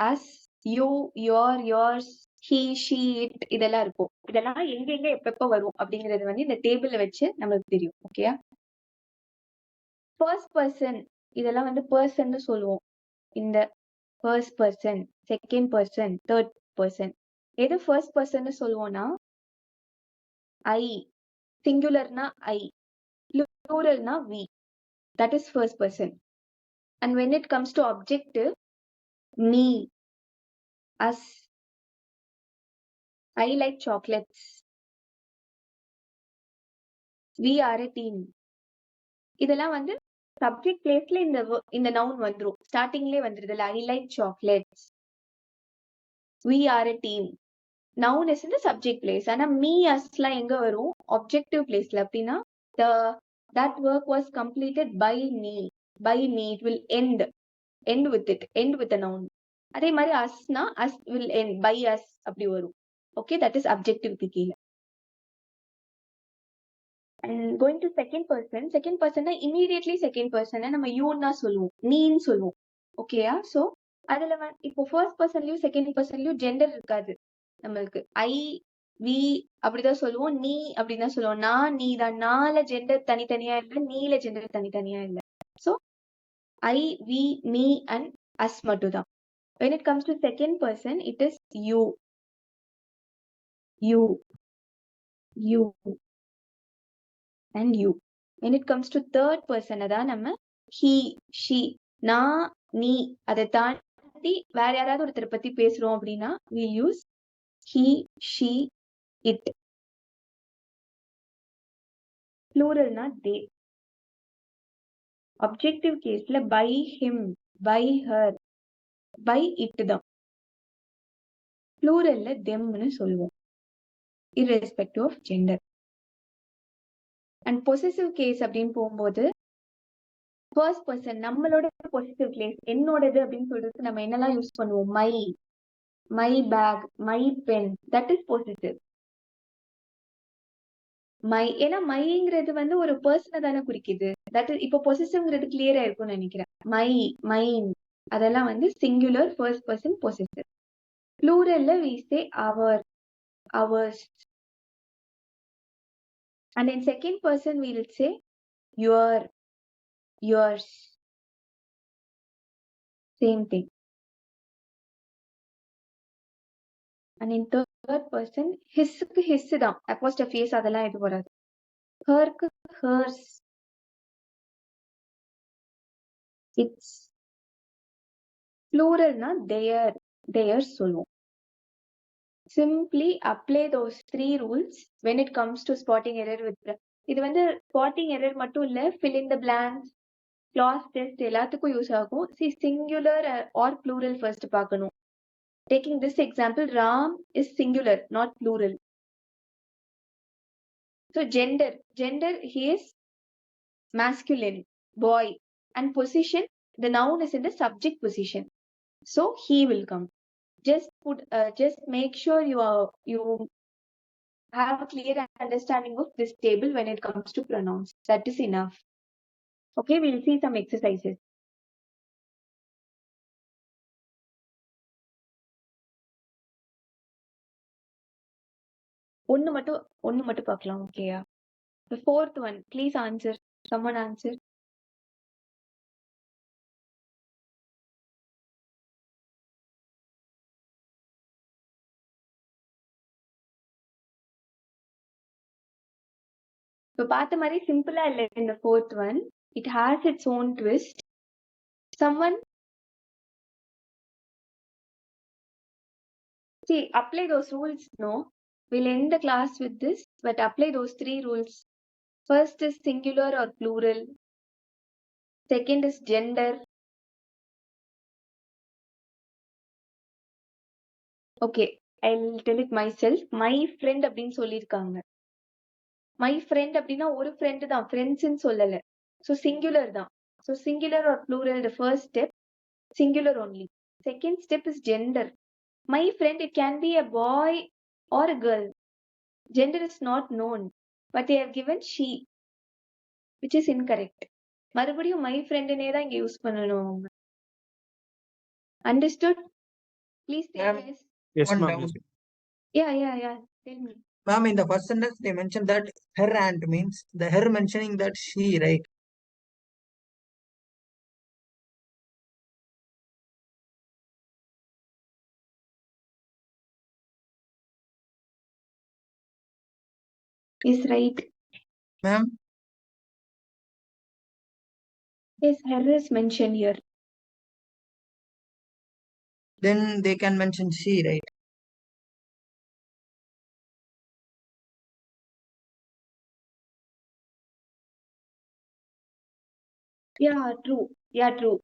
[SPEAKER 1] us, you, your, yours, he, she, it இதெல்லாம் இருக்கும். இதெல்லாம் எங்கெங்க எப்பப்ப வரும் அப்படிங்கிறது வந்து இந்த டேபிள்ல வச்சு நம்மளுக்கு தெரியும். ஓகேயா? ஃபர்ஸ்ட் பர்சன் இதெல்லாம் வந்து பர்சன்னு சொல்லுவோம். இந்த first person, second person, third person. எது ஃபர்ஸ்ட் பர்சன் சொல்லுவோம்னா I, singularனா I, pluralனா we. That is first person. And when it comes to objective, me, us, I like chocolates, we are a team. இதெல்லாம் வந்து subject placeல இந்த noun வந்துரும். ஸ்டார்டிங்லயே வந்துருதுல, I like chocolates, we are a team. Noun is in the subject place. ஆனா me, usலாம் எங்க வரும்? Objective placeல. அப்படின்னா that work was completed by me. By me, it will end with it, end with a noun. அதே மாதிரி usனா us will end by us அப்படி வரும். Okay, that is objective க்கு கீழ. And going to second person immediately second person நம்ம youன்னா சொல்லுவோம், நீன்னு சொல்லுவோம். ஓகேயா? சோ அதுல இப்போ ஃபர்ஸ்ட் பர்சன்லயும் செகண்ட் பர்சன்லயும் ஜெண்டர் இருக்காது நம்மளுக்கு. ஐ, வி அப்படிதான் சொல்லுவோம், நீ அப்படிதான் சொல்லுவோம், நான், நீ தான். நால ஜெண்டர் தனித்தனியா இல்ல, நீல ஜெண்டர் தனித்தனியா இல்ல. So I, we, me and us மட்டும்தான். When it comes to second person, it is you, you, you and you. When it comes to third person, அதான் நம்ம he, she, நான், நீ. அதை தாண்டி வேற யாராவது ஒருத்தரை பத்தி பேசுறோம் அப்படின்னா we use he, she, it. Pluralனா they. Objective caseல by him, by her, by it தான். Pluralல themனு சொல்லுவோம், irrespective of gender. And possessive case அப்படின்னு போகும்போது ஃபர்ஸ்ட் பர்சன் நம்மளோட பொசிட்டிவ் கேஸ், என்னோடது அப்படின்னு சொல்றதுக்கு நம்ம என்னெல்லாம் யூஸ் பண்ணுவோம்? My, my bag, my pen. That is positive. My, ஏன்னா மைங்கிறது வந்து ஒரு பர்சனை தானே குறிக்குது. தட் இஸ் இப்போ பொசிட்டிவ்ங்கிறது கிளியரா இருக்கும்னு நினைக்கிறேன். மை, மைன் அதெல்லாம் வந்து சிங்குலர் ஃபர்ஸ்ட் பர்சன் பொசிட்டிவ். ப்ளூரல்ல we say our, ours. And in second person we will say your, yours. Same thing. And in third person his-க்கு his தான், apostrophe s அதெல்லாம் எது வராது. her-க்கு hers, its. pluralனா their, theirs சொல்லுவோம். Simply apply those three rules when it comes to spotting error with. இது வந்து spotting error மட்டும் இல்ல, fill in the blanks, clause test எல்லாத்துக்கும் யூஸ் ஆகும். See, singular or plural first பார்க்கணும். Taking this example, Ram is singular, not plural. So gender, he is masculine, boy. And position, the noun is in the subject position. So he will come. Just make sure you have a clear understanding of this table when it comes to pronouns. That is enough. Okay, we'll see some exercises. ஒன்னு மட்டும் பார்க்கலாம். ஓகேயா? The fourth one, please answer. Someone answer. இப்போ பார்த்த மாதிரி சிம்பிளா இல்லை இந்த fourth one. It has its own twist. Someone see, apply those rules. No, we'll end the class with this, but apply those 3 rules. First is singular or plural. Second is gender. Okay, I'll tell it myself. My friend அப்படின்னு சொல்லியிருக்காங்க. My friend அப்படின்னா ஒரு friend தான், friends-ன்னு சொல்லல. So singular தான். So singular or plural, the first step, singular only. Second step is gender. My friend, it can be a boy or a girl. Gender is not known, but they have given she, which is incorrect. மறுபடியும் my friend-னே தான் இங்க use பண்ணணும். Understood? Please say yes.
[SPEAKER 6] Yes,
[SPEAKER 2] One
[SPEAKER 6] ma'am.
[SPEAKER 2] doubt.
[SPEAKER 1] Yeah. Tell me.
[SPEAKER 2] Ma'am, in the first sentence, they mentioned that her aunt means the her mentioning that she, right?
[SPEAKER 1] Is right.
[SPEAKER 2] Ma'am,
[SPEAKER 1] Yes, her is mentioned here.
[SPEAKER 2] then they can mention she, right?
[SPEAKER 1] Yeah, true.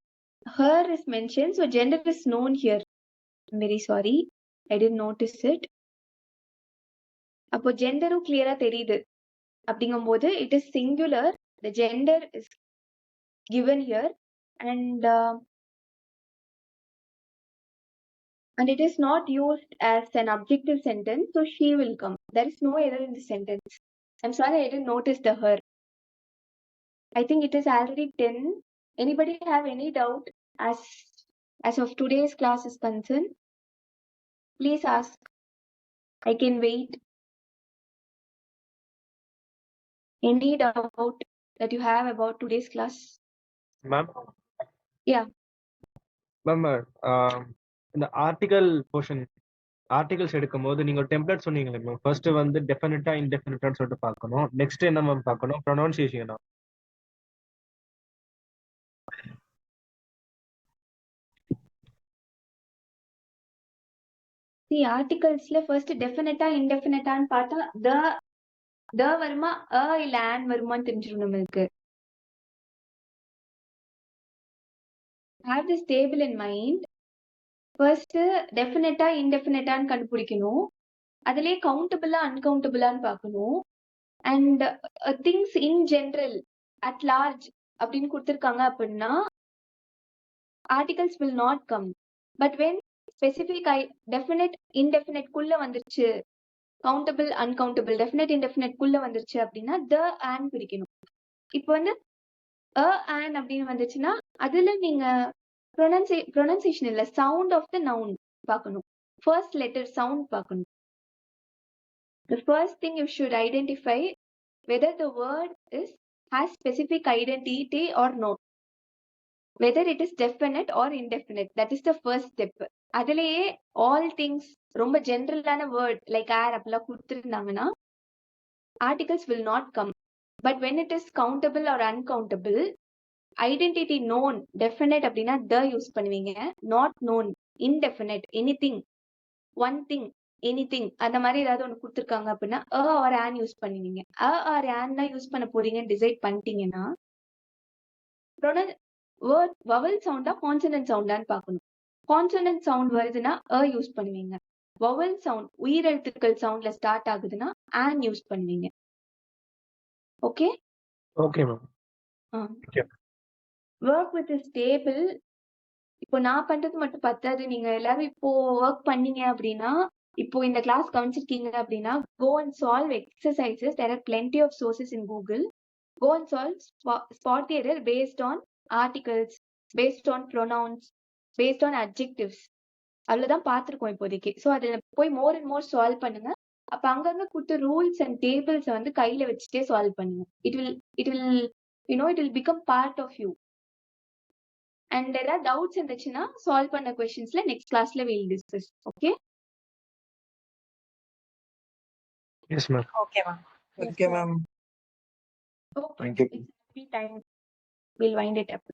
[SPEAKER 1] Her is mentioned, so gender is known here. I'm very sorry, I didn't notice it. அப்போ ஜெண்டரும் கிளியரா தெரியுது. அப்படிங்கும்போது it is singular, the gender is given here, and it is not used as an objective sentence, so she will come. There is no error in the sentence. I'm sorry, I didn't notice the her. I think it is already 10. Anybody have any doubt as of today's class is concerned? Please ask. I can wait. Any doubt that you have about today's class?
[SPEAKER 6] Ma'am.
[SPEAKER 1] Yeah.
[SPEAKER 6] Ma'am, இந்த article portion articles எடுக்கும்போது நீங்க ஒரு template சொன்னீங்களே ma'am. First வந்து டெஃபினட்டா இன்டெஃபினட்டான்னு சொல்லிட்டு பார்க்கணும். Next என்ன மேம் பார்க்கணும்? ப்ரொனவுன்சியேஷனா?
[SPEAKER 1] See, articlesல first definite indefinite-ஆன்னு பார்த்தா the வருமா இல்ல an வருமான்னு தெரிஞ்சிடும் நம்மளுக்கு. Have this table in mind. First definite indefinite-ஆன்னு கண்டுபிடிக்கணும். அதிலே countable uncountable-ஆன்னு பார்க்கணும். And things in general at large அப்படின்னு கொடுத்திருக்காங்க அப்படின்னா articles will not come. But when specific definite indefinite குள்ள வந்துருச்சு, countable uncountable definite indefinite குள்ள வந்துருச்சு அப்படின்னா the and பிரிக்கணும். இப்போ வந்து an அப்படின்னு வந்துச்சுன்னா அதுல நீங்க pronunciation இல்ல sound of the noun பார்க்கணும். First letter sound பார்க்கணும். The first thing you should identify whether the word has specific identity or not. Whether it is definite or indefinite. That is the first step. அதிலேயே all things ரொம்ப ஜென்ரலான word like ஏர் அப்படிலாம் கொடுத்துருந்தாங்கன்னா articles will not come. But when it is countable or uncountable, identity known, definite அப்படின்னா the use பண்ணுவீங்க. Not known, indefinite, anything, one thing, anything அந்த மாதிரி ஏதாவது ஒன்று கொடுத்துருக்காங்க அப்படின்னா or an யூஸ் பண்ணுவீங்க. or an தான் யூஸ் பண்ண போறீங்கன்னு டிசைட் பண்ணிட்டீங்கன்னா வேர்ட் வவல் சவுண்டா கான்சனன்ட் சவுண்டான்னு பார்க்கணும். கான்சனன்ட் சவுண்ட் வருதுன்னா யூஸ் பண்ணுவீங்க. வவல் சவுண்ட் உயிரெழுத்துக்கள் சவுண்ட்ல ஸ்டார்ட் ஆகுதுன்னா an யூஸ் பண்ணுவீங்க. Okay
[SPEAKER 6] okay ma'am.
[SPEAKER 1] Work with table. இப்போ நான் பண்றது மட்டும் பத்தாது. நீங்க எல்லாரும் இப்போ ஒர்க் பண்ணீங்க அப்படின்னா, இப்போ இந்த கிளாஸ் கவனிச்சிருக்கீங்க அப்படின்னா, go and solve exercises. There are plenty of sources in Google. Go and solve spot the error based on articles, based on pronouns, based on adjectives. அவ்வளவுதான் பார்த்திருக்கோம் இப்போதைக்கு. ஸோ அதுல போய் மோர் அண்ட் மோர் சால்வ் பண்ணுங்க. அப்ப அங்கங்க கொடுத்த rules and tables வந்து கையில வச்சுட்டே சால்வ் பண்ணுங்க. It will become part of you. And ஏதாவது டவுட்ஸ் இருந்துச்சுன்னா சால்வ் பண்ண கொஸ்டின்ஸ்ல நெக்ஸ்ட் கிளாஸ்ல will discuss. Okay
[SPEAKER 6] yes ma'am.
[SPEAKER 5] Okay, ma'am.
[SPEAKER 2] Okay, ma'am.
[SPEAKER 1] Okay
[SPEAKER 4] Thank you.
[SPEAKER 1] Time will wind it up.